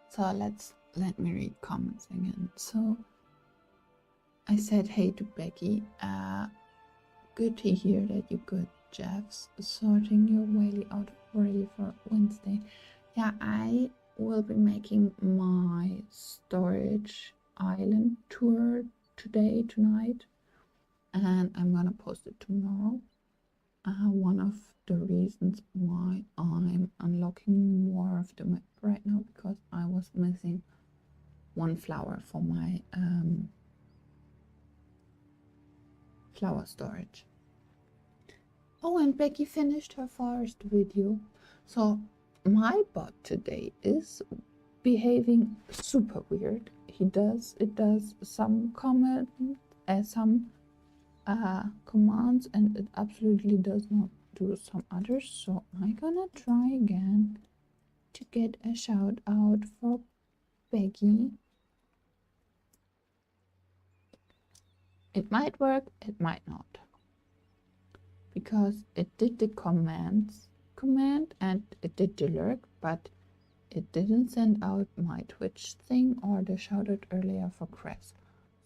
So let me read comments again. So I said hey to Becky. Good to hear that you good, Jeffs. Sorting your whaley out ready for Wednesday. Yeah, I will be making my storage island tour tonight, and I'm gonna post it tomorrow. One of the reasons why I'm unlocking more of the map right now, because I was missing one flower for my flower storage. Oh, and Becky finished her forest video. So my bot today is behaving super weird. It does some commands, and it absolutely does not do some others. So I'm gonna try again to get a shout out for Becky. It might work, it might not, because it did the command and it did the lurk, but it didn't send out my Twitch thing or the shout out earlier for Crest.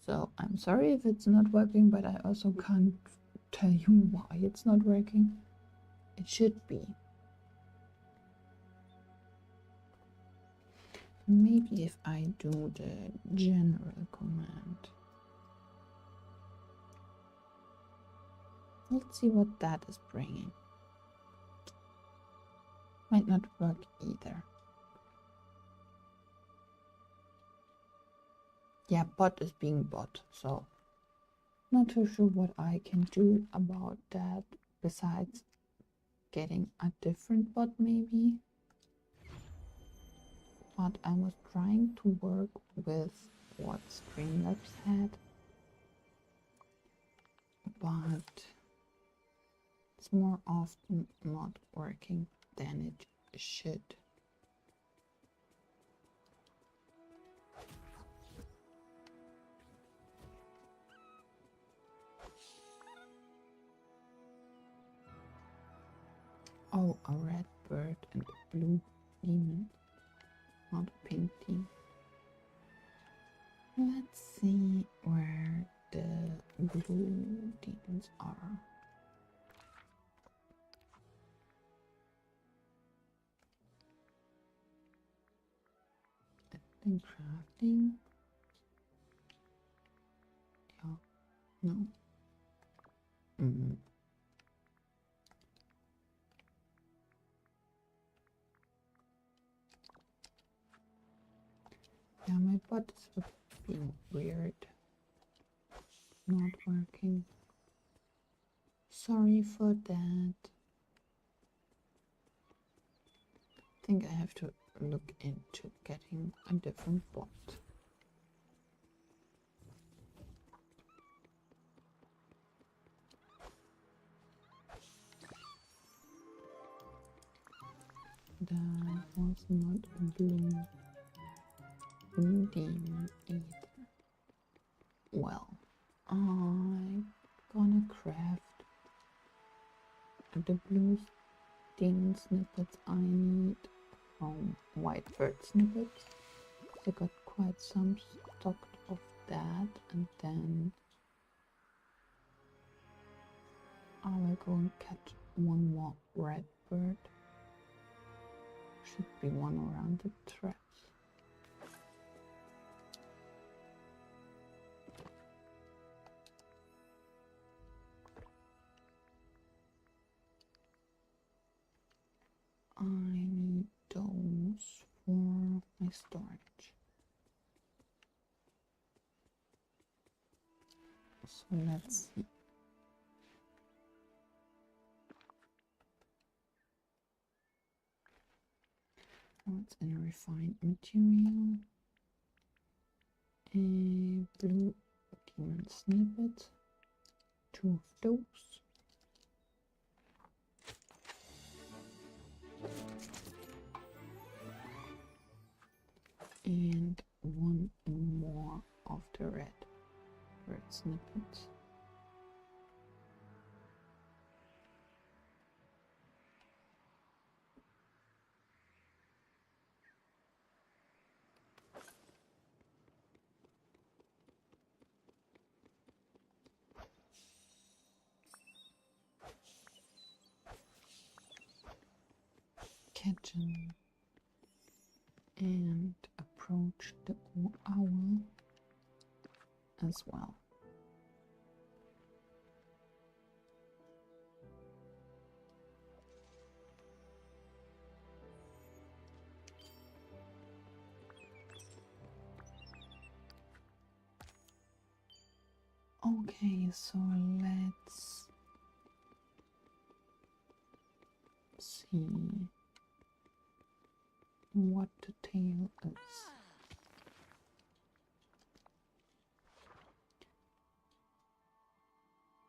So I'm sorry if it's not working, but I also can't tell you why it's not working. It should be. Maybe if I do the general command. Let's see what that is bringing. Might not work either. Yeah, bot is being bot, so not too sure what I can do about that besides getting a different bot maybe. But I was trying to work with what Streamlabs had, but it's more often not working than it should. Oh, a red bird and a blue demon, not a pink demon. Let's see where the blue demons are. In crafting. Yeah, no. Yeah, my buttons would be weird. Not working. Sorry for that. I think I have to look into getting a different bot. That was not a blue demon either. Well, I'm gonna craft the blue demon snippets I need from white bird snippets. I got quite some stocked of that, and then I will go and catch one more red bird. Should be one around the traps. I need those for my storage. So let's see. What's in a refined material? A blue demon snippet. 2 of those. And 1 more of the red bird snippets. Catch him and approach the owl as well. Okay, so let's see what the tail is.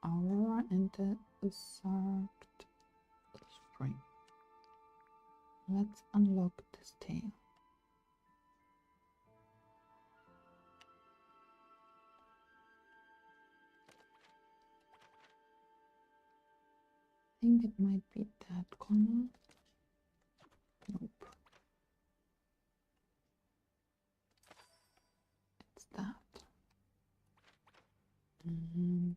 Aurora and the Sarked Spring. Let's unlock this tail. I think it might be that corner. Nope. It's that. And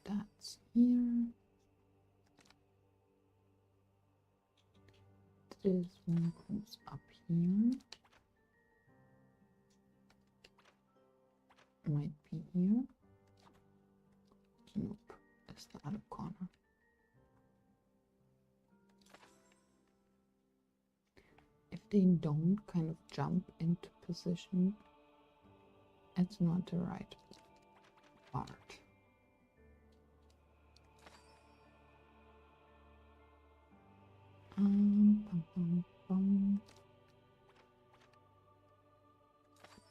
that's here. This one goes up here. Might be here. Nope, it's the other corner. If they don't kind of jump into position, it's not the right part. Bum, bum, bum.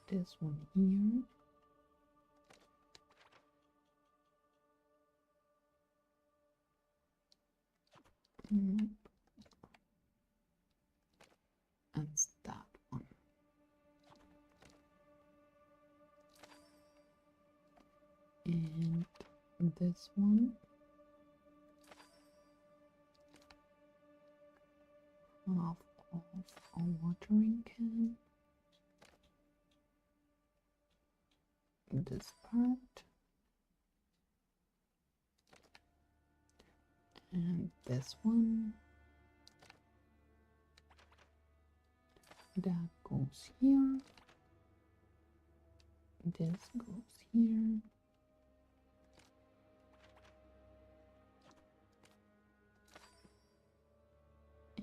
This one here. Nope. And it's that one. And this one. half of a watering can. This part. And this one. That goes here. This goes here.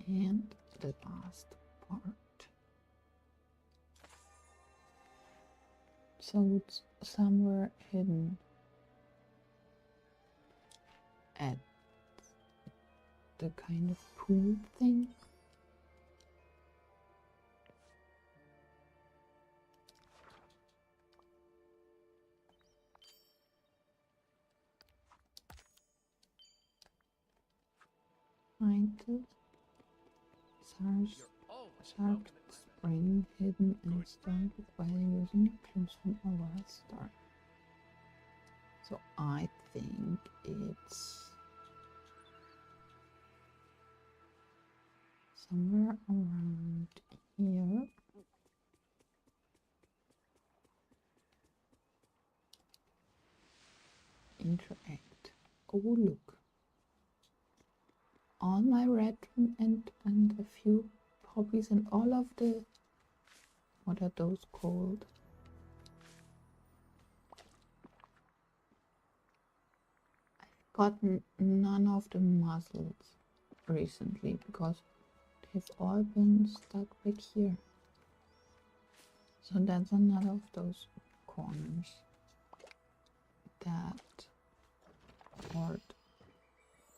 And the last part. So it's somewhere hidden at the kind of pool thing. Find the sharp spring hidden in Storybook Vale using your clues from a wild star. So I think it's somewhere around here. Interact. Oh look. All my red and a few poppies and all of the, what are those called? I've gotten none of the mussels recently because they've all been stuck back here. So that's another of those corners that hoard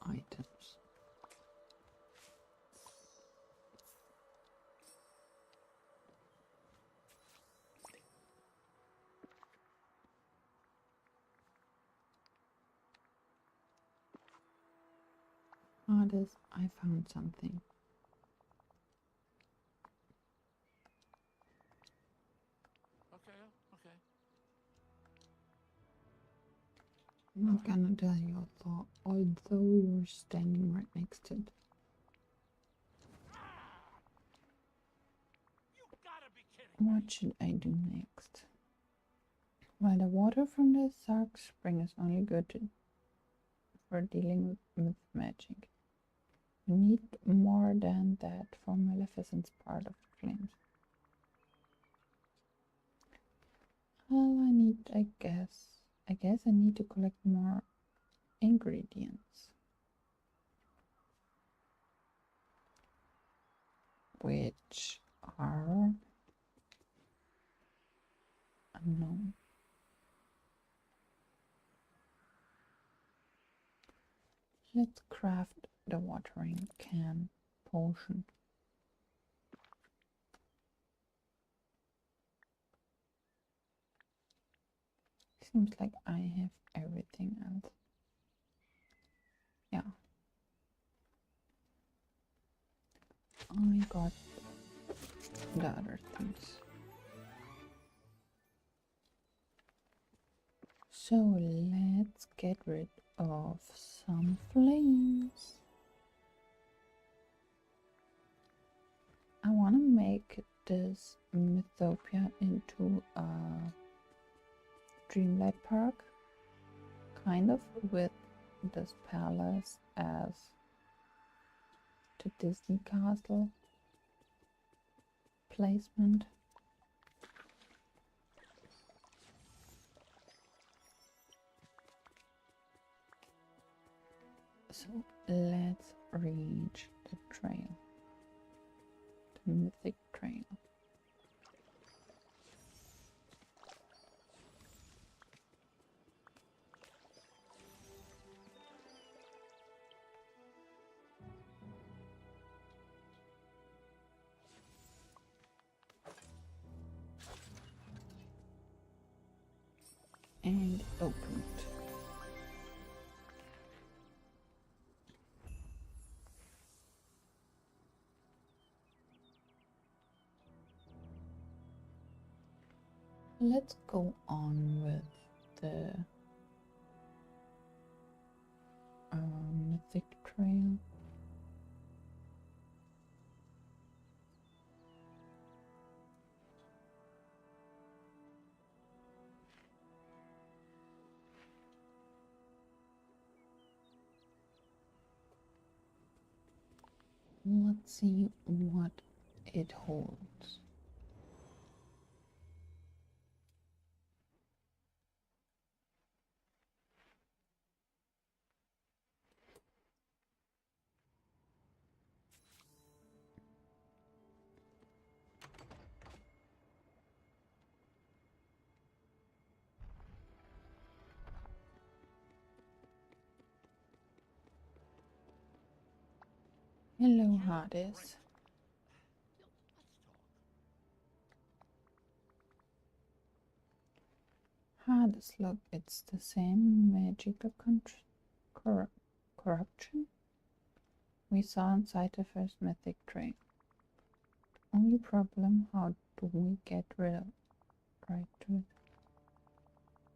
items. I found something. Okay. I'm not gonna tell you although you're standing right next to it. You gotta be kidding. What should I do next? Well, the water from the Sark spring is only good for dealing with magic. We need more than that for Maleficent's part of the flames. Well, I guess I need to collect more ingredients. Which are unknown. Let's craft the watering can potion. Seems like I have everything else. Yeah. I got the other things. So let's get rid of some flames. I want to make this Mythopia into a Dreamlight Park, kind of with this palace as the Disney Castle placement. So let's reach the trail, the Mythic Trail. And open it. Let's go on with the Mythic Trail. Let's see what it holds. Hello, Hades. Hades, look, it's the same magical corruption we saw inside the first Mythic Trail. Only problem, how do we get rid of right to it?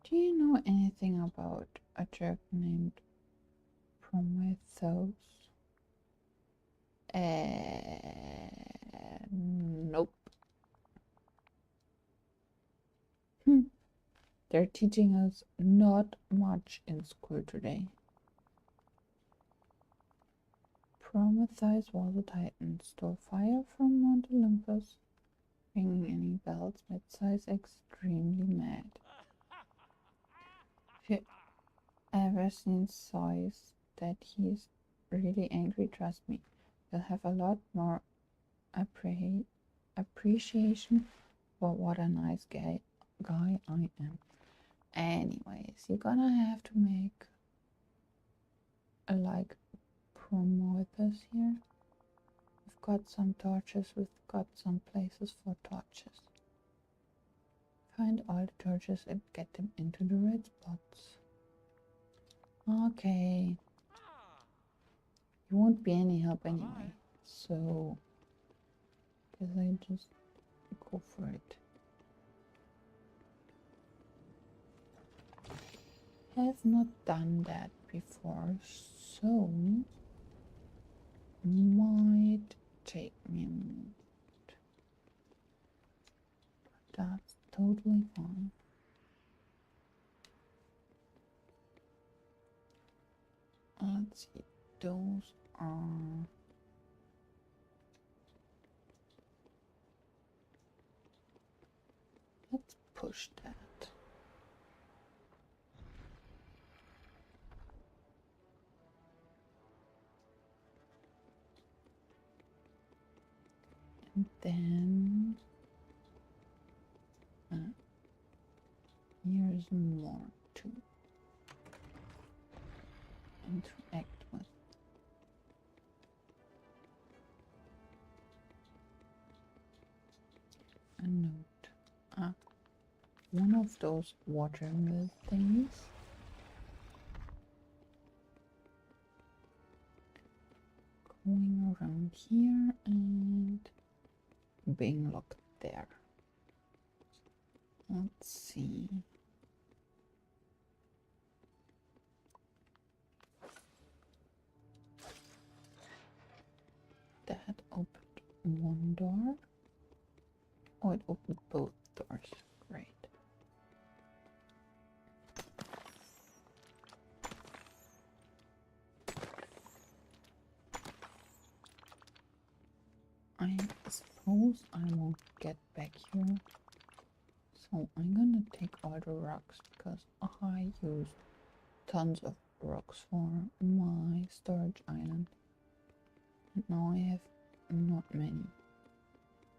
Do you know anything about a jerk named Prometheus? Nope. They're teaching us not much in school today. Prometheus was a titan, stole fire from Mount Olympus, ringing any bells mid-size, extremely mad. If you ever seen Zeus that he's really angry, trust me, you'll have a lot more appreciation for what a nice guy I am. Anyways, you're gonna have to make a like Prometheus here. We've got some torches, we've got some places for torches. Find all the torches and get them into the red spots. Okay. You won't be any help anyway, so guess I just go for it. Have not done that before, so might take me a minute. That's totally fine. Let's see, those are let's push that. And then here's more to interact with. A note. One of those watermill things. Going around here and being locked there. Let's see. That opened one door. Oh, it opened both doors. Great. I suppose I won't get back here. So I'm gonna take all the rocks because I used tons of rocks for my storage island. And now I have not many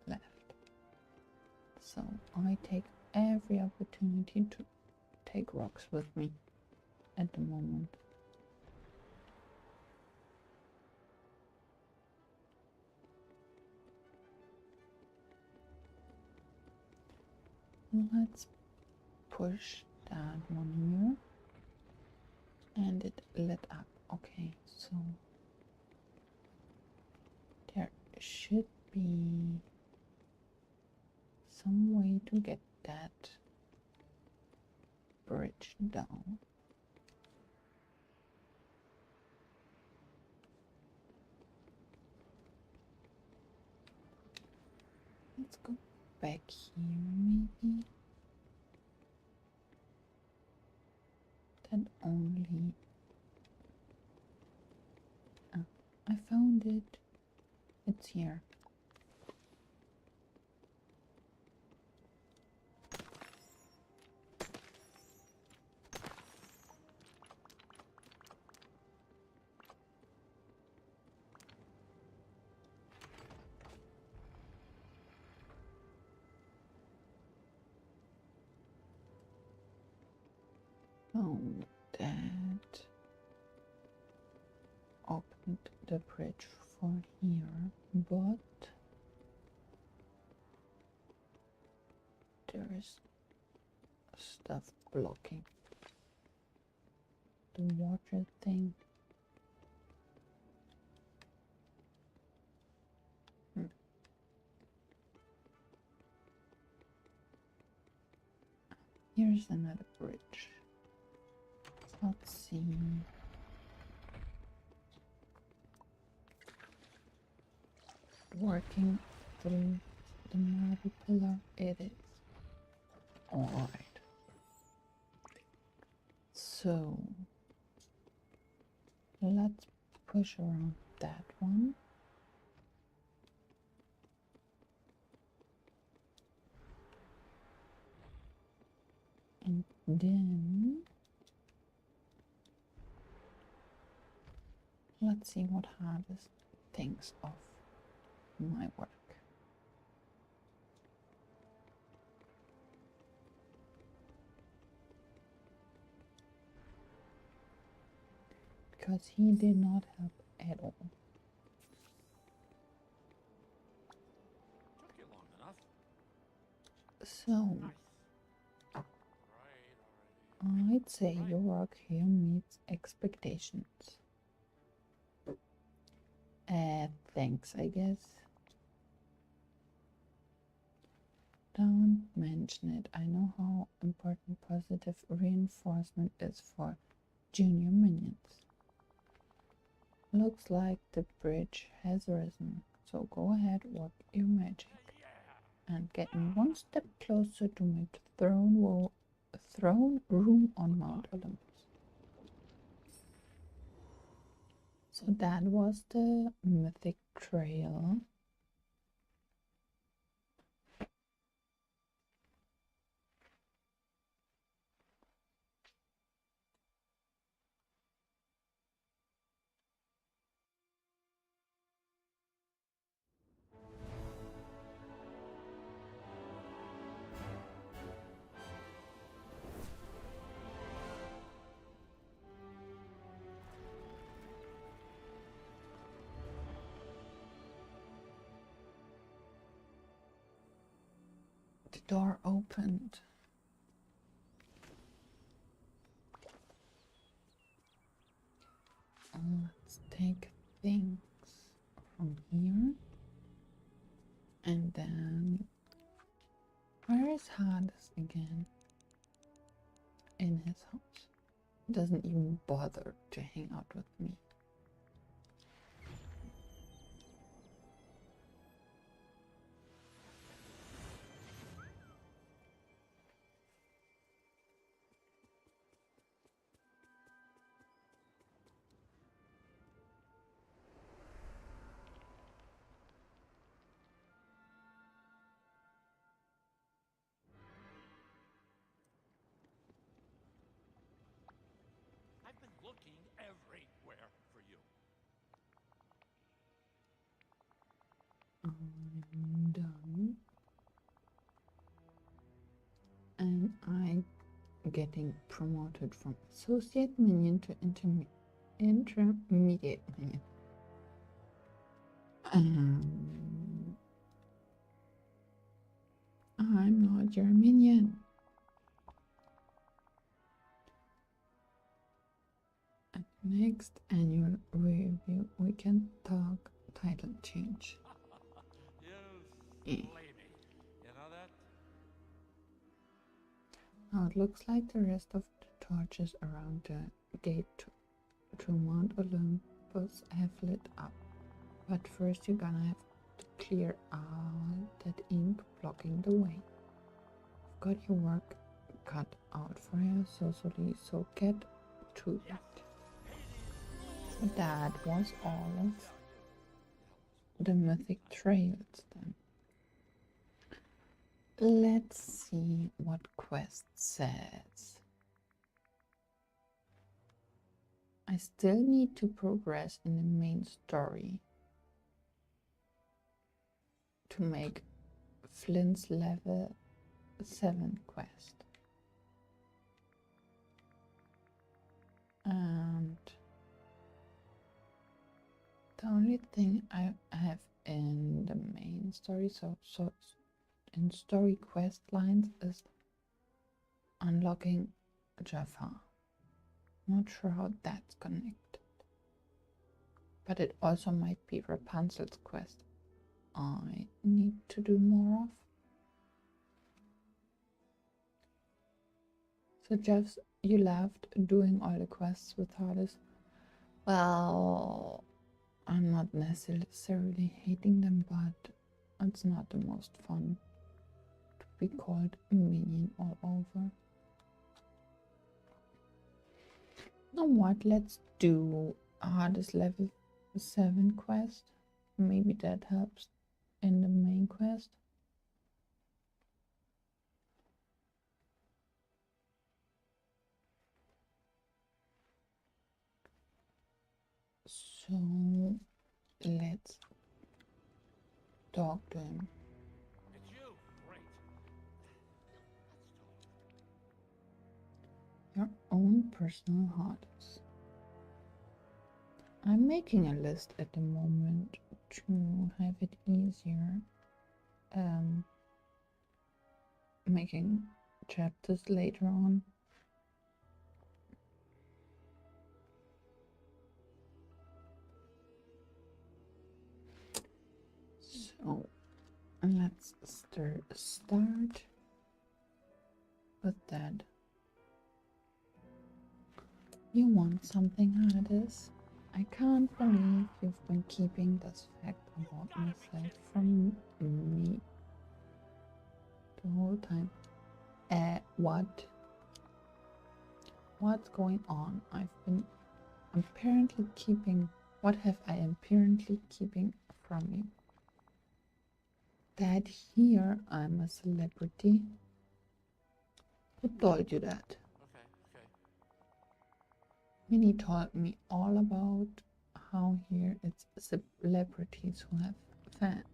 left. So I take every opportunity to take rocks with me at the moment. Let's push that one here. And it lit up. Okay, so there should be some way to get that bridge down. Let's go back here maybe. That only... I found it. It's here. Oh, that opened the bridge for here, but there is stuff blocking the water thing. Here's another bridge. Let's see. Working through the marble pillar, it is. Alright. So let's push around that one. And then let's see what hardest things of my work. Because he did not help at all. Took you long enough. So Nice. Right, I'd say your work here meets expectations. Thanks, I guess. Don't mention it. I know how important positive reinforcement is for junior minions. Looks like the bridge has risen, so go ahead, work your magic. And getting one step closer to my throne room on Mount Olympus. So that was the Mythic Trail. The door opened. Let's take things from here. And then, where is Hades again? In his house. Doesn't even bother to hang out with me. I've been looking everywhere for you. I'm done. And I'm getting promoted from associate minion to intermediate minion. I'm not your minion. At next annual review, we can talk title change. You slay me. You know that? Now it looks like the rest of the torches around the gate to Mount Olympus have lit up. But first you're gonna have to clear all that ink blocking the way. You've got your work cut out for you, so get to it. So that was all of the Mythic Trails then. Let's see what quest says. I still need to progress in the main story to make Flint's level 7 quest. And the only thing I have in the main story, so in story quest lines, is unlocking Jafar. Not sure how that's connected, but it also might be Rapunzel's quest I need to do more of. So Jeff, you loved doing all the quests with Hades. Well, I'm not necessarily hating them, but it's not the most fun to be called a minion all over. You know what? Let's do Hades level 7 quest. Maybe that helps in the main quest. So let's talk to him. It's you. Great. Let's talk. Your own personal Hades. I'm making a list at the moment to have it easier. Making chapters later on. So let's start with that. You want something, Hades? I can't believe you've been keeping this fact about myself from me the whole time. What's going on? What have I apparently keeping from you? That here I'm a celebrity? Who told you that? Okay. Minnie told me all about how here it's celebrities who have fans,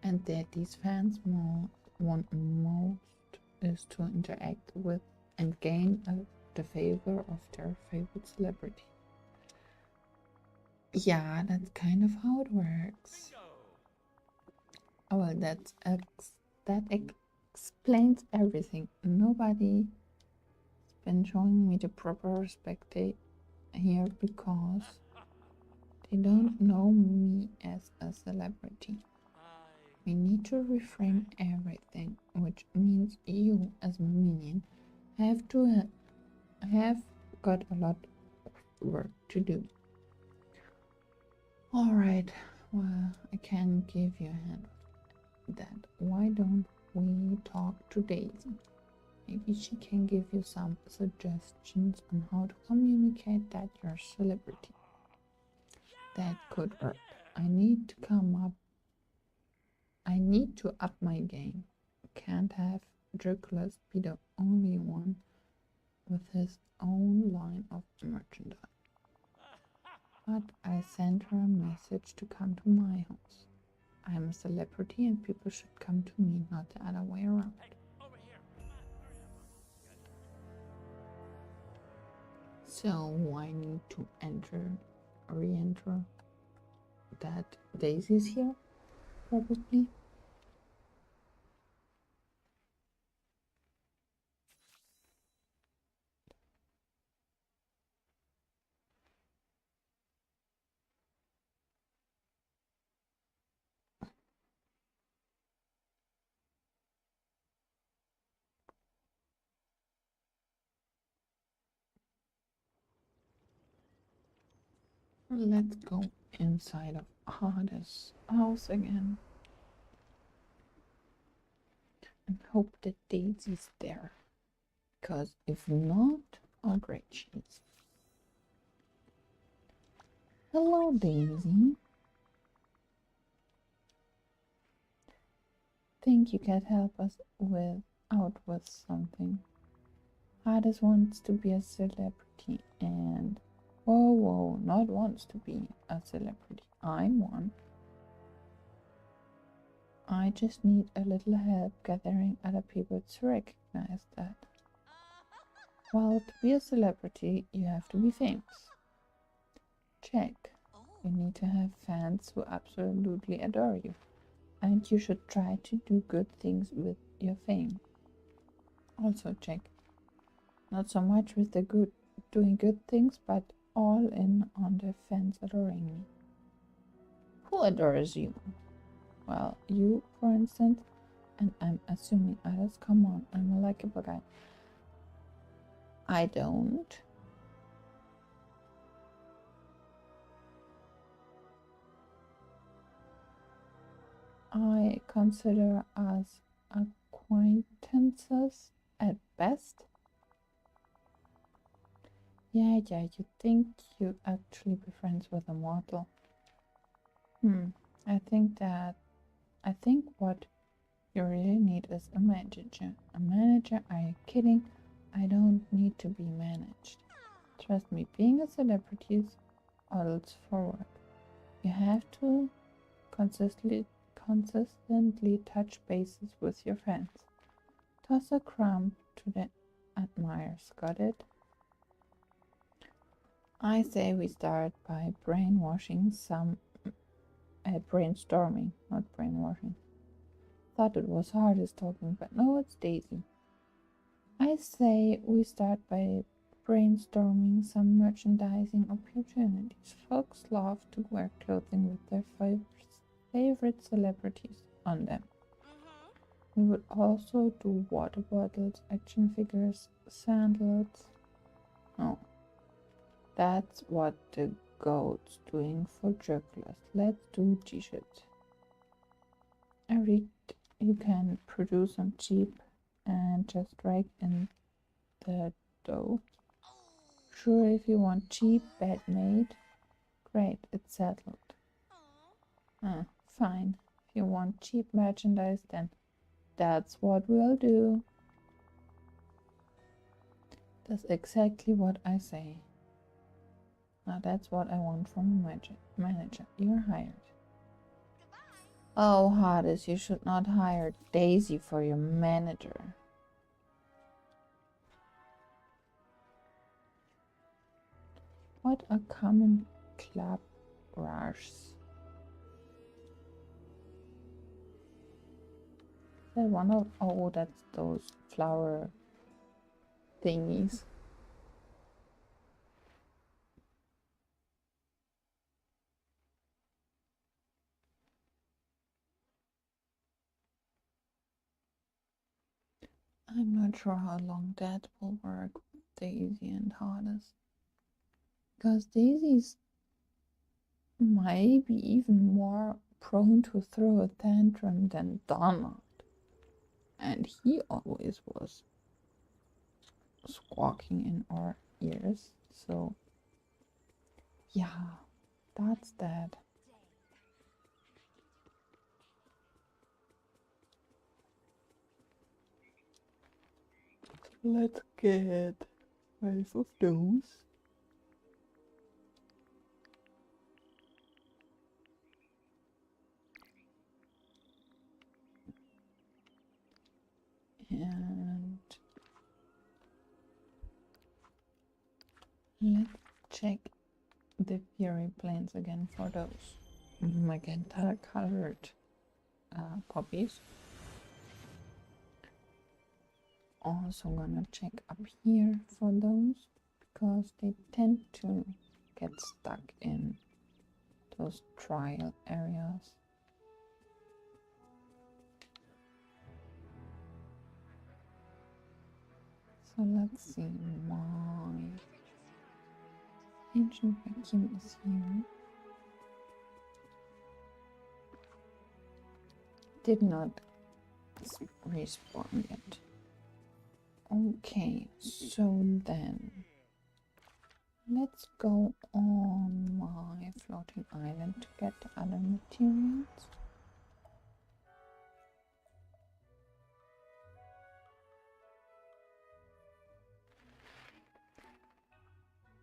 and that these fans want most is to interact with and gain the favor of their favorite celebrity. Yeah, that's kind of how it works. Bingo. Oh, well, that explains everything. Nobody's been showing me the proper respect here because they don't know me as a celebrity. We need to reframe everything, which means you, as my minion, have got a lot of work to do. All right, well, I can give you a hand with that. Why don't we talk to Daisy? Maybe she can give you some suggestions on how to communicate that you're a celebrity. That could work. I need to up my game. Can't have Dracula's be the only one with his own line of merchandise. But I sent her a message to come to my house. I'm a celebrity and people should come to me, not the other way around. Hey, over here. Come on, hurry up. So I need to re-enter that Daisy's here, probably. Let's go inside of Hades' house again and hope that Daisy's there. Because if not, oh great, she is. Hello, Daisy. think you can help us out with something? Hades wants to be a celebrity and... Whoa, not wants to be a celebrity. I'm one. I just need a little help gathering other people to recognize that. Well, to be a celebrity, you have to be famous. Check. You need to have fans who absolutely adore you. And you should try to do good things with your fame. Also check. Not so much with the doing good things, but all in on the fans adoring me. Who adores you? Well, you, for instance, and I'm assuming others. Come on, I'm a likable guy. I don't. I consider us acquaintances at best. Yeah, you think you actually be friends with a mortal? I think what you really need is a manager. A manager? Are you kidding? I don't need to be managed. Trust me, being a celebrity is odds for work. You have to consistently touch bases with your friends. Toss a crumb to the admirers, got it? I say we start by brainstorming, not brainwashing. Thought it was hardest talking, but no, it's Daisy. I say we start by brainstorming some merchandising opportunities. Folks love to wear clothing with their favorite celebrities on them. We would also do water bottles, action figures, sandals. No, that's what the goat's doing for Jerkless. Let's do t-shirts. I read you can produce them cheap and just drag in the dough. Sure, if you want cheap, bad made, great, it's settled. Fine. If you want cheap merchandise, then that's what we'll do. That's exactly what I say. Now that's what I want from a manager. You're hired. Oh, Hades, you should not hire Daisy for your manager. What are common club rushes? Is that one of... Oh, that's those flower thingies. I'm not sure how long that will work with Daisy and Hades. Because Daisy's maybe even more prone to throw a tantrum than Donald. And he always was squawking in our ears. So, yeah, that's that. Let's get 5 of those. And let's check the Fury planes again for those magenta colored poppies. Also gonna check up here for those because they tend to get stuck in those trial areas. So let's see, my ancient vacuum is here. Did not respawn yet. Okay, so then let's go on my floating island to get the other materials.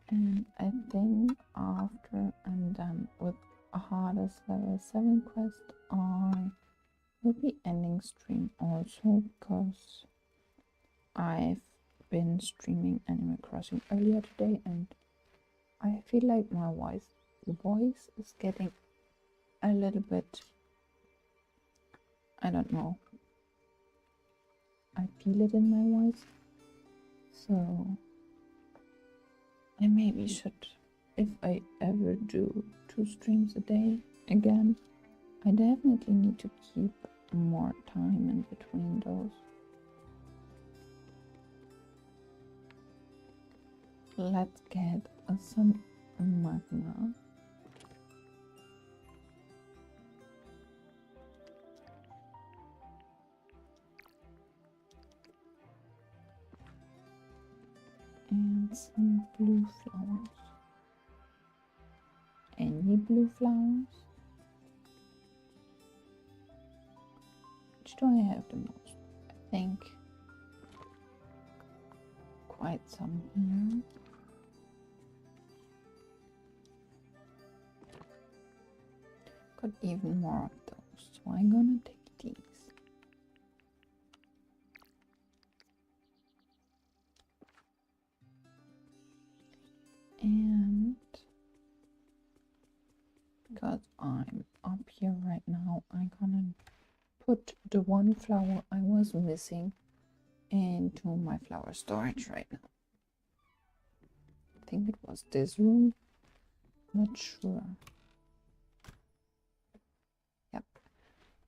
And I think after I'm done with a hardest level 7 quest, I will be ending stream also, because I've been streaming Animal Crossing earlier today and I feel like my voice is getting a little bit, I don't know, I feel it in my voice, so I maybe should, if I ever do 2 streams a day again, I definitely need to keep more time in between those. Let's get some magma. And some blue flowers. Any blue flowers? Which do I have the most? I think quite some here. Got even more of those, so I'm gonna take these. And because I'm up here right now, I'm gonna put the one flower I was missing into my flower storage right now. I think it was this room, not sure. Yep,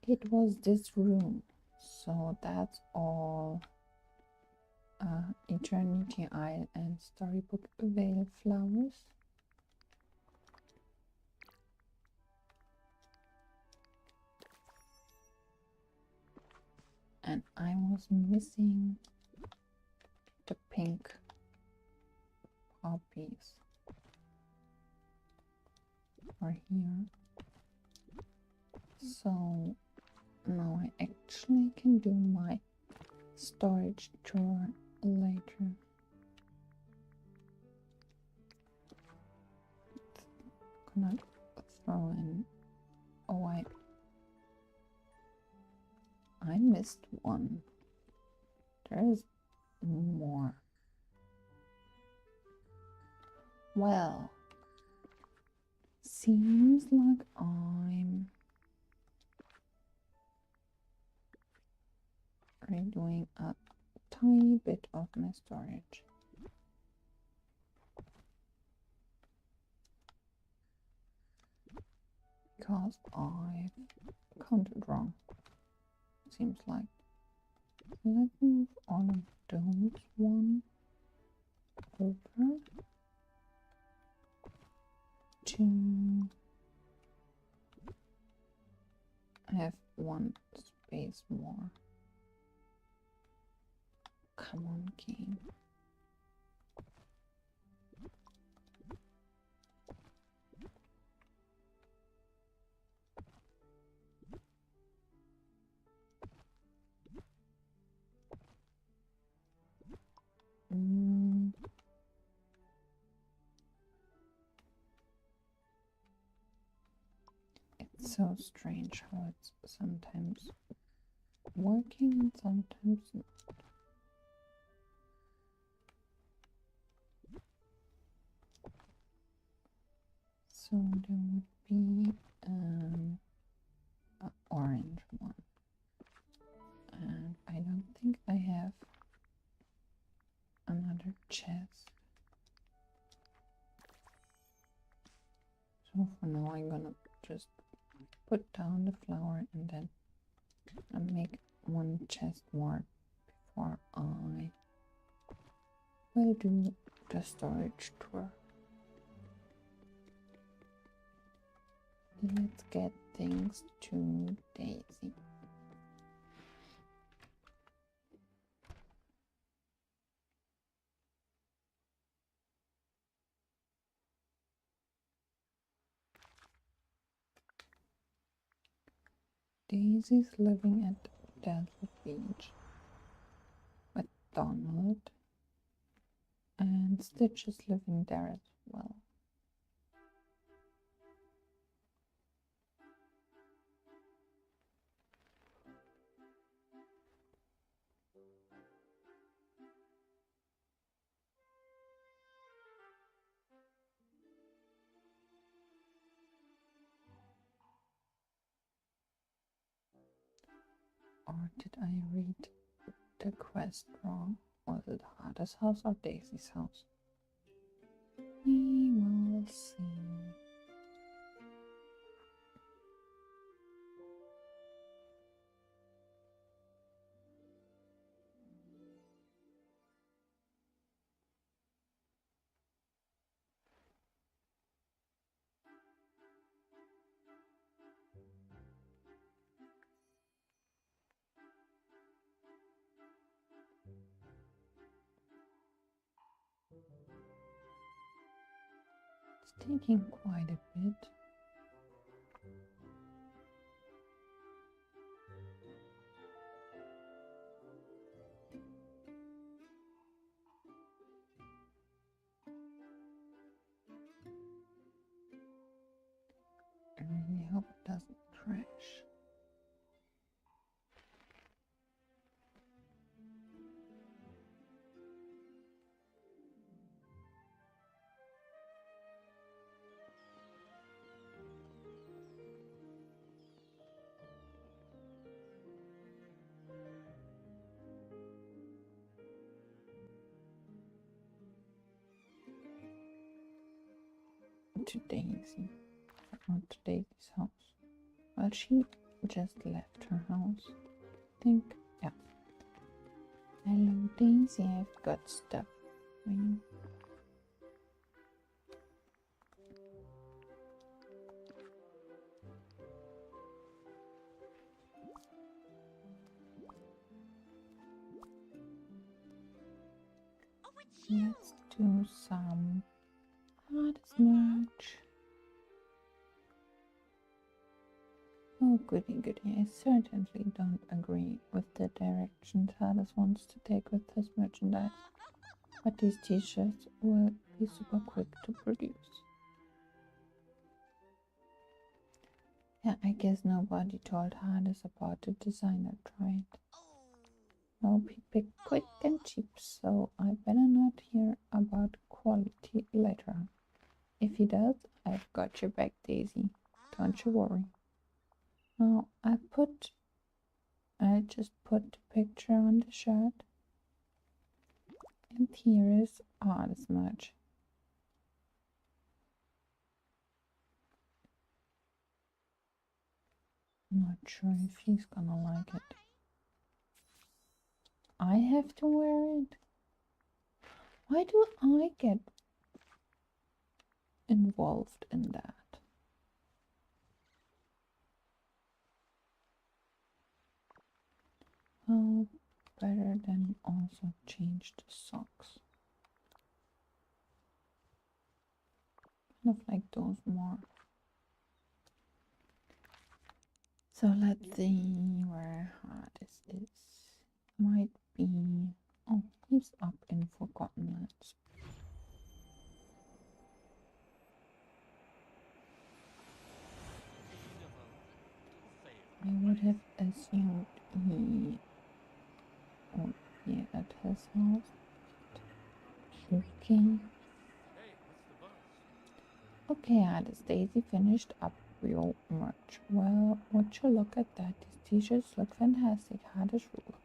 it was this room. So that's all Eternity Isle and Storybook Vale flowers. And I was missing the pink poppies are here. So now I actually can do my storage tour later. Gonna throw in. Oh, I missed one. There's more. Well, seems like I'm redoing a tiny bit of my storage. Because I counted wrong. Seems like. Let's move all of those one over to. I have one space more. Come on, game. It's so strange how it's sometimes working and sometimes not. So there would be an orange one, and I don't think I have another chest. So for now I'm gonna just put down the flower and then I'll make one chest more before I will do the storage tour. Let's get things to Daisy. Daisy's living at Delta Beach with Donald. And Stitch is living there as well. Or did I read the quest wrong? Was it Hada's house or Daisy's house? We will see. It's taking quite a bit. I really hope it doesn't crash. To Daisy, but not to Daisy's house. Well, she just left her house. I think, yeah. Hello, Daisy, I've got stuff for you. Oh, it's you. Let's do some hardest merch. Oh, goody goody. I certainly don't agree with the direction Hades wants to take with his merchandise. But these t-shirts will be super quick to produce. Yeah, I guess nobody told Hades about the designer trade. No, he picked quick and cheap, so I better not hear about quality later on. If he does, I've got your back, Daisy. Don't you worry. Now, I just put the picture on the shirt. And here is Hades merch. Not sure if he's gonna like it. I have to wear it? Why do I get involved in that? Well, better than also change the socks. Kind of like those more. So let's see where Hades is. Might be... Oh, he's up in Forgotten Lands. I would have assumed he would be at his house. Okay. Okay, Hades, Daisy finished up your merch. Well, would you look at that? These t-shirts look fantastic. Hades ruled.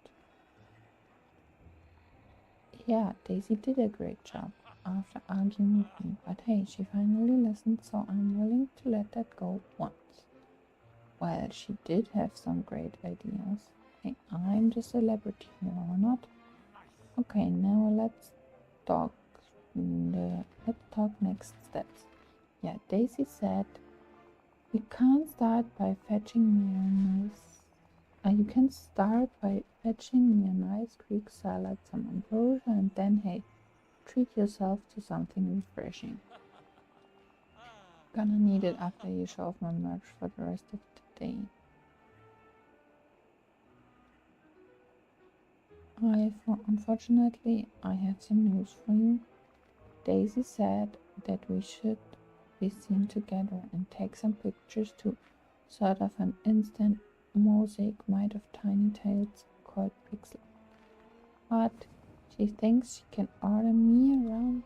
Yeah, Daisy did a great job after arguing with me, but hey, she finally listened, so I'm willing to let that go once. Well, she did have some great ideas. Hey, I'm the celebrity here, or not? Okay, now let's talk next steps. Yeah, Daisy said you can start by fetching me a nice. You can start by fetching me a nice Greek salad, some ambrosia, and then hey, treat yourself to something refreshing. Gonna need it after you show off my merch for the rest of the day. Unfortunately, I have some news for you. Daisy said that we should be seen together and take some pictures too. Sort of an instant mosaic made of tiny tiles called pixel. But she thinks she can order me around.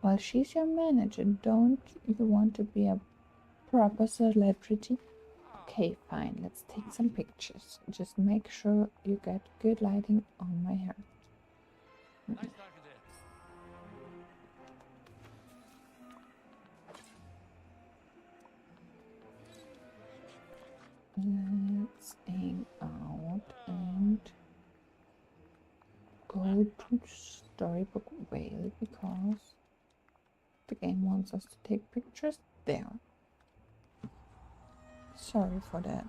Well, she's your manager. Don't you want to be a proper celebrity? Okay, fine. Let's take some pictures. Just make sure you get good lighting on my hair. Nice talking to Let's hang out and go to Storybook Vale because the game wants us to take pictures there. Sorry for that.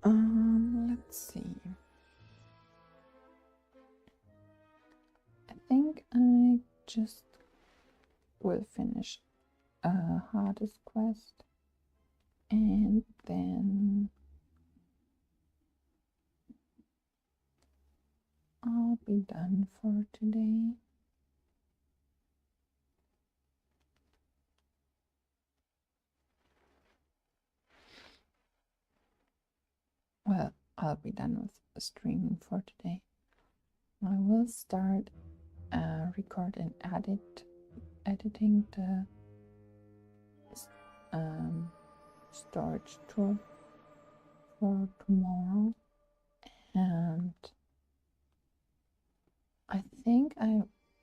Let's see. I think I just will finish a hardest quest and then I'll be done for today. Well, I'll be done with streaming for today. I will start record and editing the storage tour for tomorrow, and I think I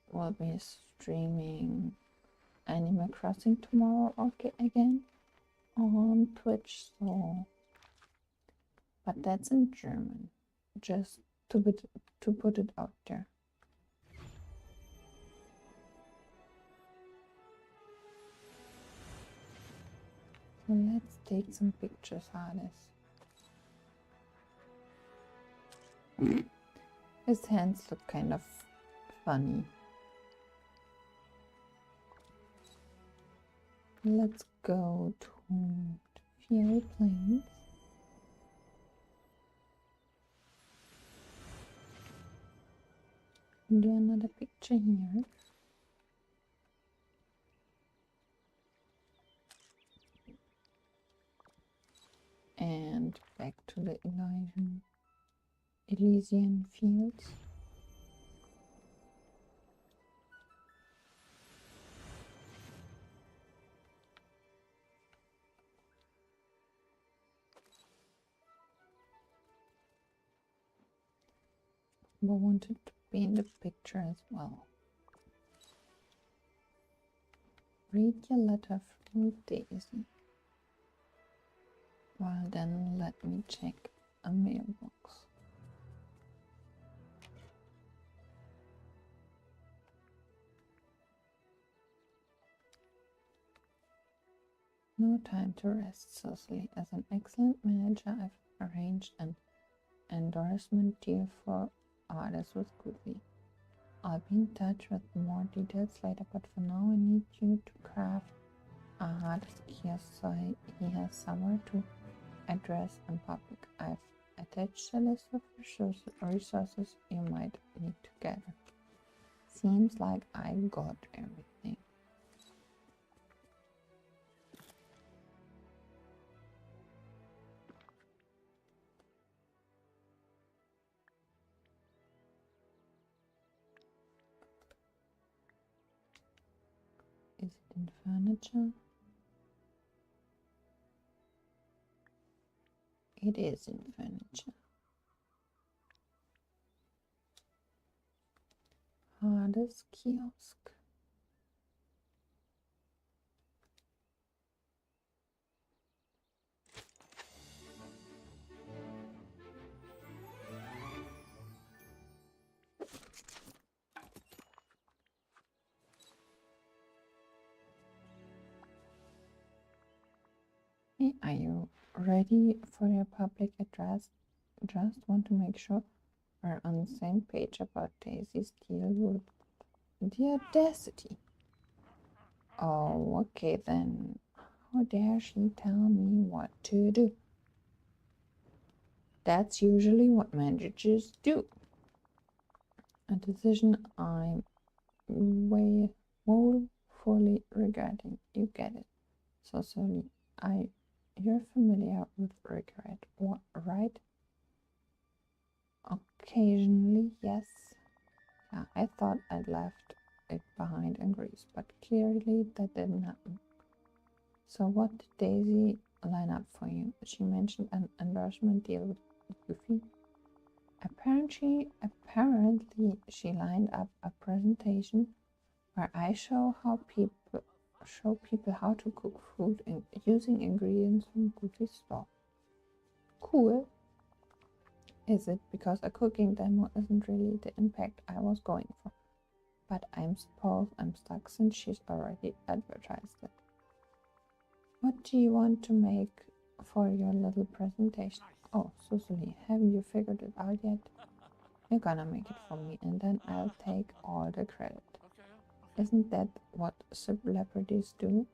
will be streaming Animal Crossing tomorrow again on Twitch, so but that's in German, just to put it out there. So let's take some pictures, Hades. His hands look kind of funny. Let's go to Fairy Plains. Do another picture here. And back to the Elysian fields. But I wanted to be in the picture as well. Read your letter from Daisy. Well, then let me check a mailbox. No time to rest, Cecily. As an excellent manager, I've arranged an endorsement deal for artists with Goofy. I'll be in touch with more details later, but for now I need you to craft a artist kiosk so he has somewhere to address in public. I've attached a list of resources you might need to gather. Seems like I got everything. Is it in furniture? It is in furniture. Hardest kiosk. Hey, are you ready for your public address? Just want to make sure we're on the same page about Daisy's deal with the audacity. Oh, okay then. How dare she tell me what to do? That's usually what managers do. A decision I'm woefully regretting. You get it. So sorry. You're familiar with regret, right? Occasionally, yes. Yeah, I thought I'd left it behind in Greece, but clearly that didn't happen. So what did Daisy line up for you? She mentioned an endorsement deal with Goofy. Apparently she lined up a presentation where I show people how to cook food using ingredients from Goofy's store. Cool. Is it? Because a cooking demo isn't really the impact I was going for. But I suppose I'm stuck since she's already advertised it. What do you want to make for your little presentation? Oh, Cecily, haven't you figured it out yet? You're gonna make it for me and then I'll take all the credit. Isn't that what celebrities do?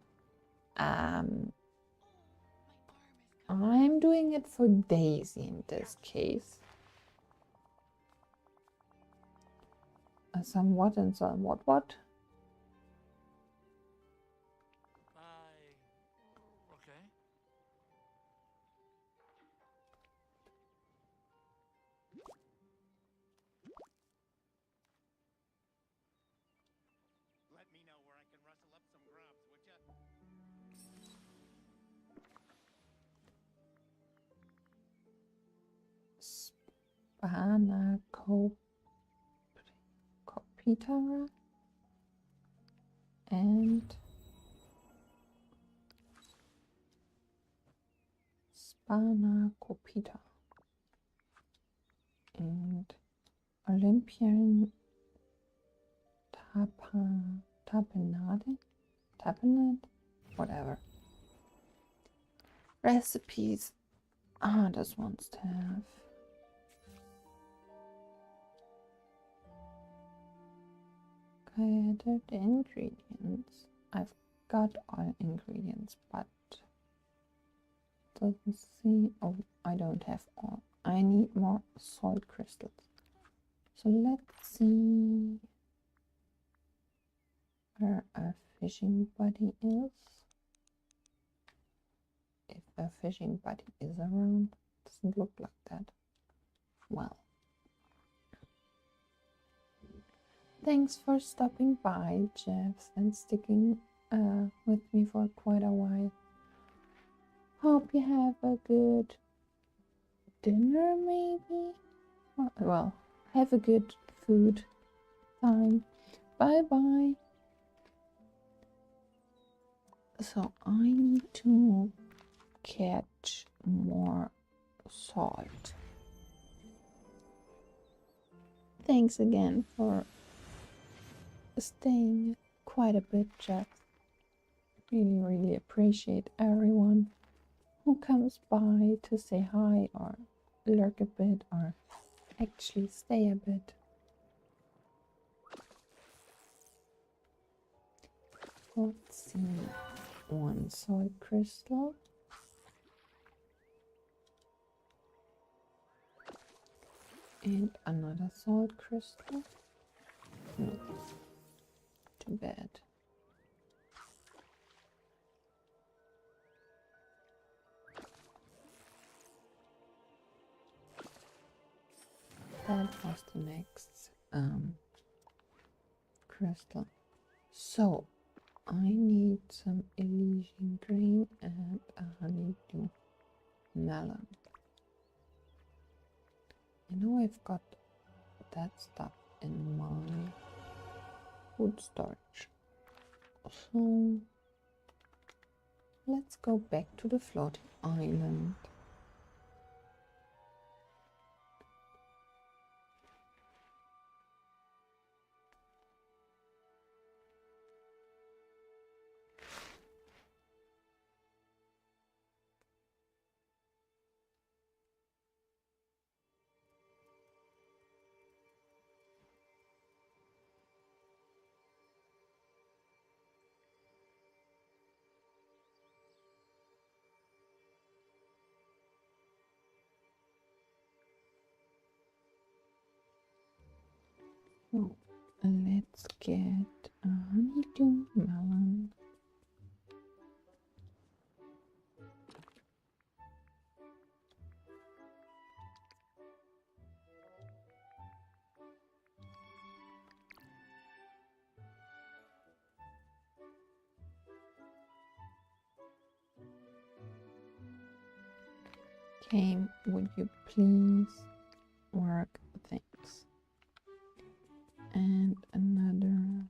I'm doing it for Daisy in this case. Some what and some what? Okay. Let me know where I can rustle up some grubs, would ya? Spanakopita and Spanakopita and Olympian tapenade, whatever. Recipes hardest ones to have. Gathered ingredients. I've got all ingredients, but doesn't see. Oh, I don't have all. I need more salt crystals. So let's see where a fishing buddy is. If a fishing buddy is around, doesn't look like that. Well, thanks for stopping by, Jeff, and sticking with me for quite a while. Hope you have a good dinner, maybe? Well, have a good food time. Bye-bye. So I need to catch more salt. Thanks again for staying quite a bit, Jeff. Really appreciate everyone who comes by to say hi or lurk a bit or actually stay a bit. Let's see. One salt crystal. And another salt crystal. No. Too bad. That was the next crystal. So I need some Elysian grain and a honeydew melon. I know I've got that stuff in my food storage. So let's go back to the floating island. So let's get a honeydew melon. Okay, would you please work things? And another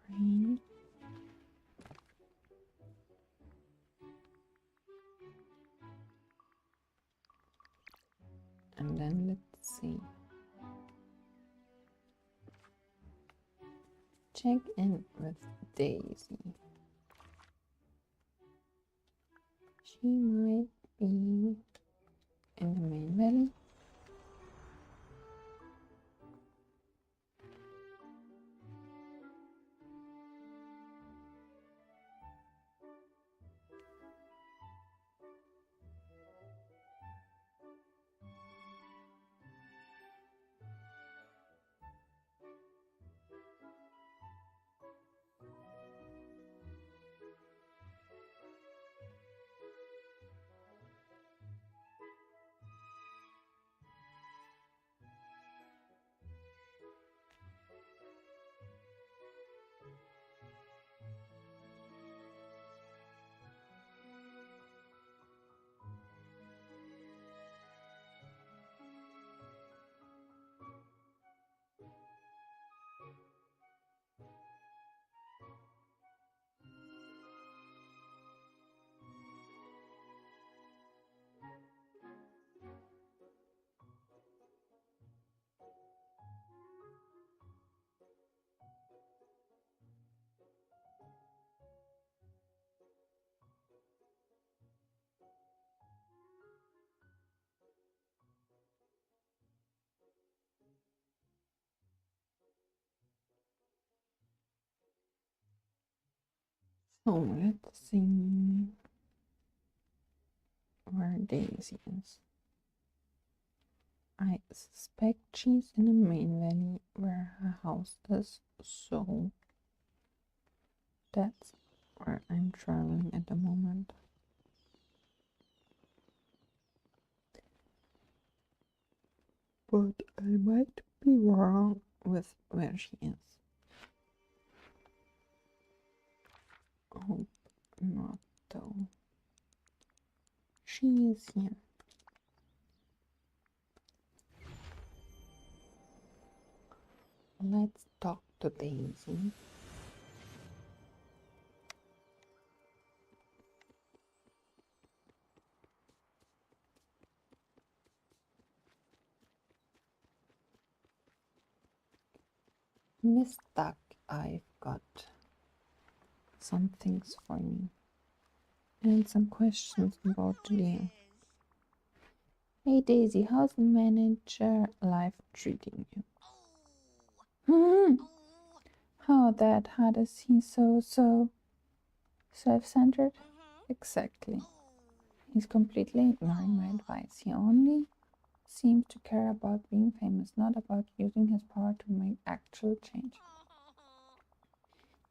grain. And then let's see. Check in with Daisy. She might be in the main valley. So let's see where Daisy is. I suspect she's in the main valley where her house is, so that's where I'm traveling at the moment. But I might be wrong with where she is. Hope not, though. She is here. Let's talk to Daisy. Miss Duck, I've got some things for you and some questions about the deal. Hey Daisy, how's manager life treating you? How that? How does he so self-centered? Exactly. He's completely ignoring my advice. He only seems to care about being famous, not about using his power to make actual change.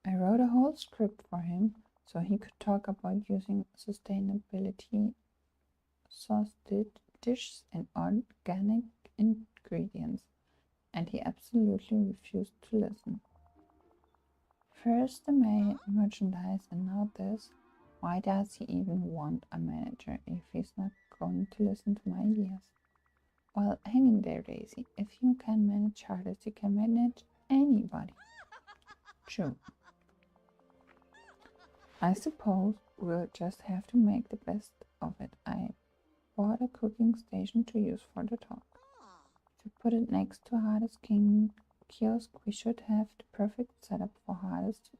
I wrote a whole script for him so he could talk about using sustainability sauce dishes and organic ingredients, and he absolutely refused to listen. First the merchandise and now this. Why does he even want a manager if he's not going to listen to my ideas? Well, hang in there, Daisy. If you can manage artists, you can manage anybody. True. I suppose we'll just have to make the best of it. I bought a cooking station to use for the talk. If you put it next to Hardest King kiosk, we should have the perfect setup for Hardest to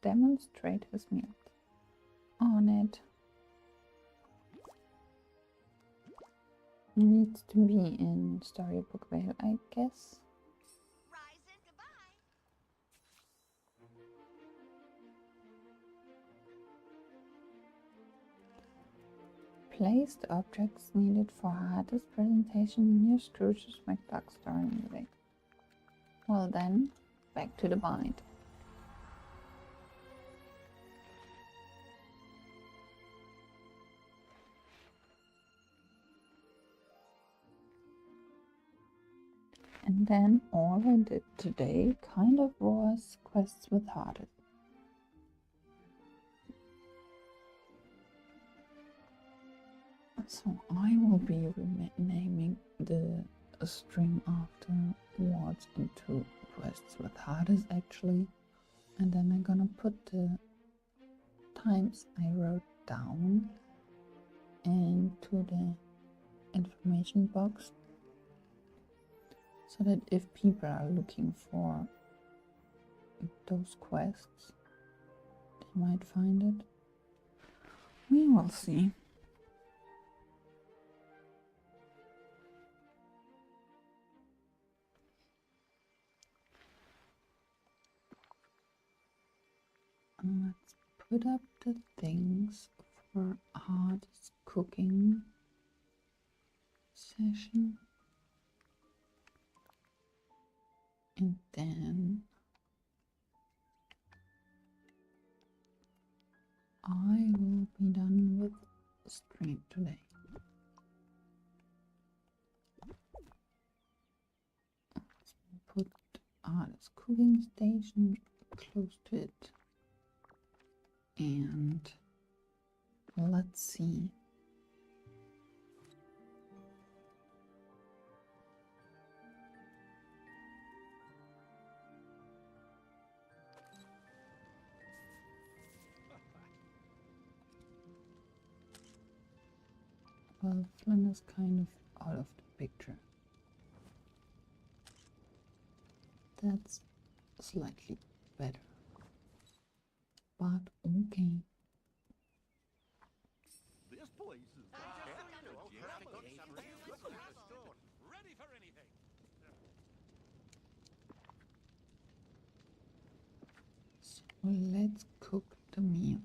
demonstrate his meals. On it. Needs to be in Storybook Vale, I guess. Rise and goodbye. Place the objects needed for Hardest presentation near Scrooge's McDuck store in the lake. Well then, back to the bind. And then all I did today kind of was quests with Hades. So I will be renaming the stream afterwards into quests with Hades actually. And then I'm gonna put the times I wrote down into the information box, so that if people are looking for those quests, they might find it. We will see. Let's put up the things for hardest cooking session. And then I will be done with stream today. Let's put this cooking station close to it. And let's see. Well, Flynn is kind of out of the picture. That's slightly better. But okay. This place is ready for anything. So let's cook the meals.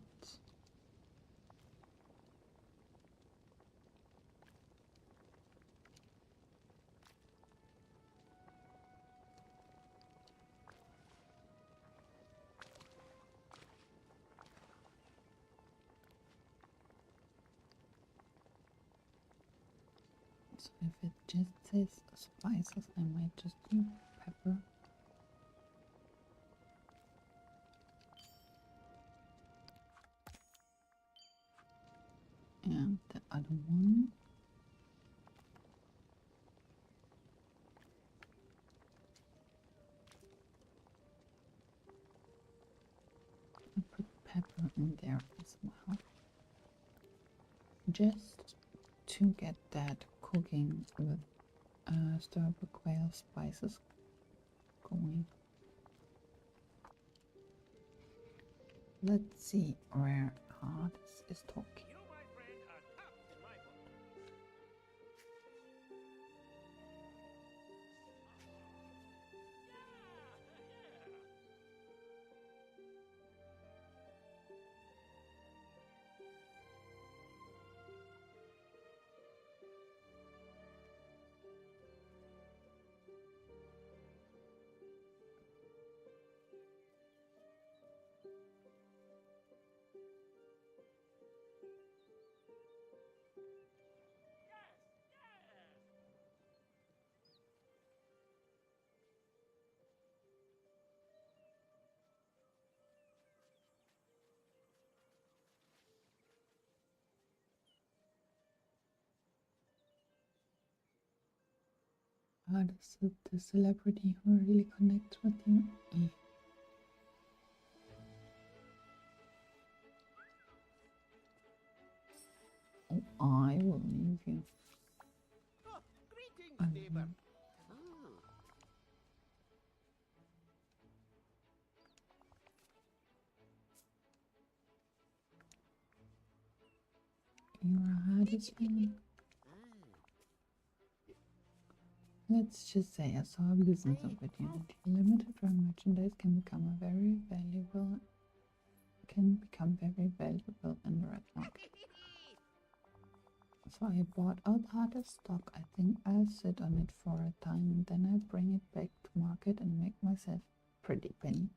So if it just says spices, I might just do pepper. And the other one. I put pepper in there as well. Just to get that cooking with Storybook Vale spices going. Let's see where Hades is talking. You, my friend, are top in my book. Hades is the celebrity who really connects with you. Oh, I will leave you. Oh, greetings, neighbor. You're a Hades fan. Let's just say I saw a business opportunity. Limited run merchandise can become very valuable in the red market. So I bought out hardest stock. I think I'll sit on it for a time and then I bring it back to market and make myself pretty penny.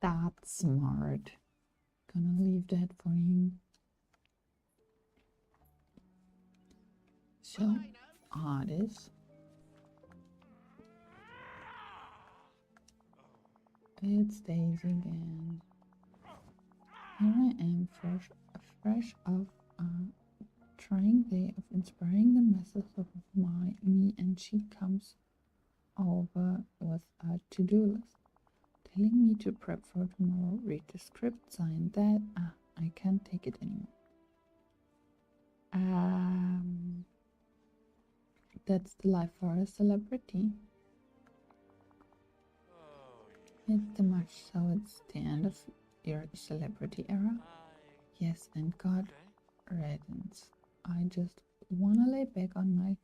That's smart. Gonna leave that for you. So, artist. It's Daisy again. Here I am, fresh off a trying day of inspiring the masses of me, and she comes over with a to-do list, telling me to prep for tomorrow, read the script, sign that. I can't take it anymore. That's the life for a celebrity. It's too much, so it's the end of your celebrity era. Yes, and God reddens. I just wanna lay back on my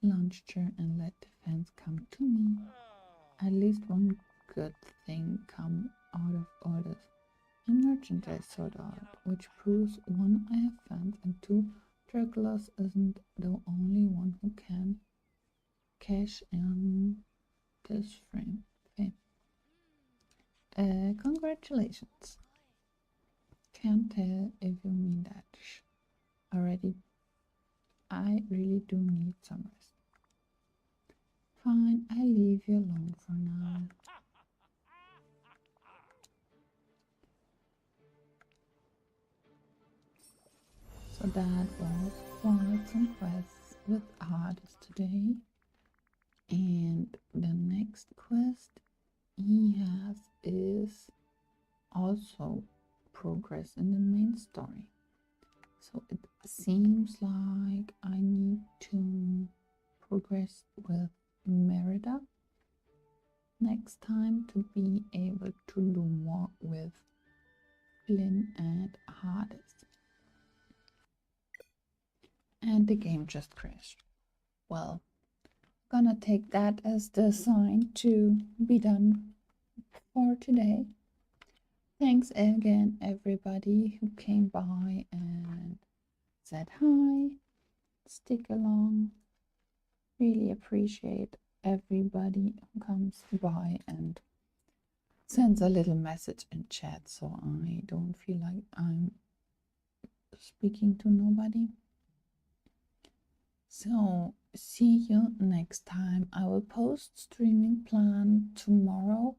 lounge chair and let the fans come to me. At least one good thing come out of all this. And merchandise sold out, which proves one, I have fans, and two, Dracula's isn't the only one who can cash in this fame. Congratulations. Can't tell if you mean that. Already, I really do need some rest. Fine, I'll leave you alone for now. So that was quite some quests with artists today. And the next quest he has is also progress in the main story. So it seems like I need to progress with Merida next time to be able to do more with Flynn and Hardest. And the game just crashed. Well, gonna take that as the sign to be done for today. Thanks again, everybody who came by and said hi, stick along. Really appreciate everybody who comes by and sends a little message in chat so I don't feel like I'm speaking to nobody. So, see you next time. I will post streaming plan tomorrow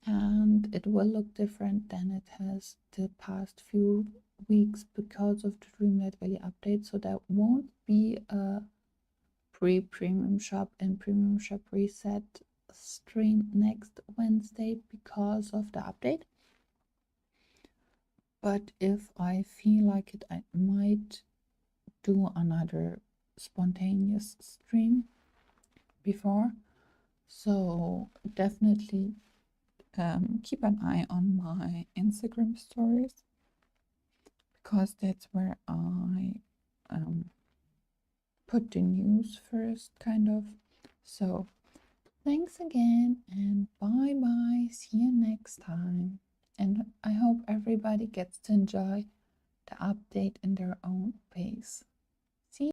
and it will look different than it has the past few weeks because of the Dreamlight Valley update. So there won't be a pre-premium shop and premium shop reset stream next Wednesday because of the update. But if I feel like it, I might do another spontaneous stream before. So definitely keep an eye on my Instagram stories because that's where I put the news first, kind of. So thanks again and bye bye. See you next time. And I hope everybody gets to enjoy the update in their own pace.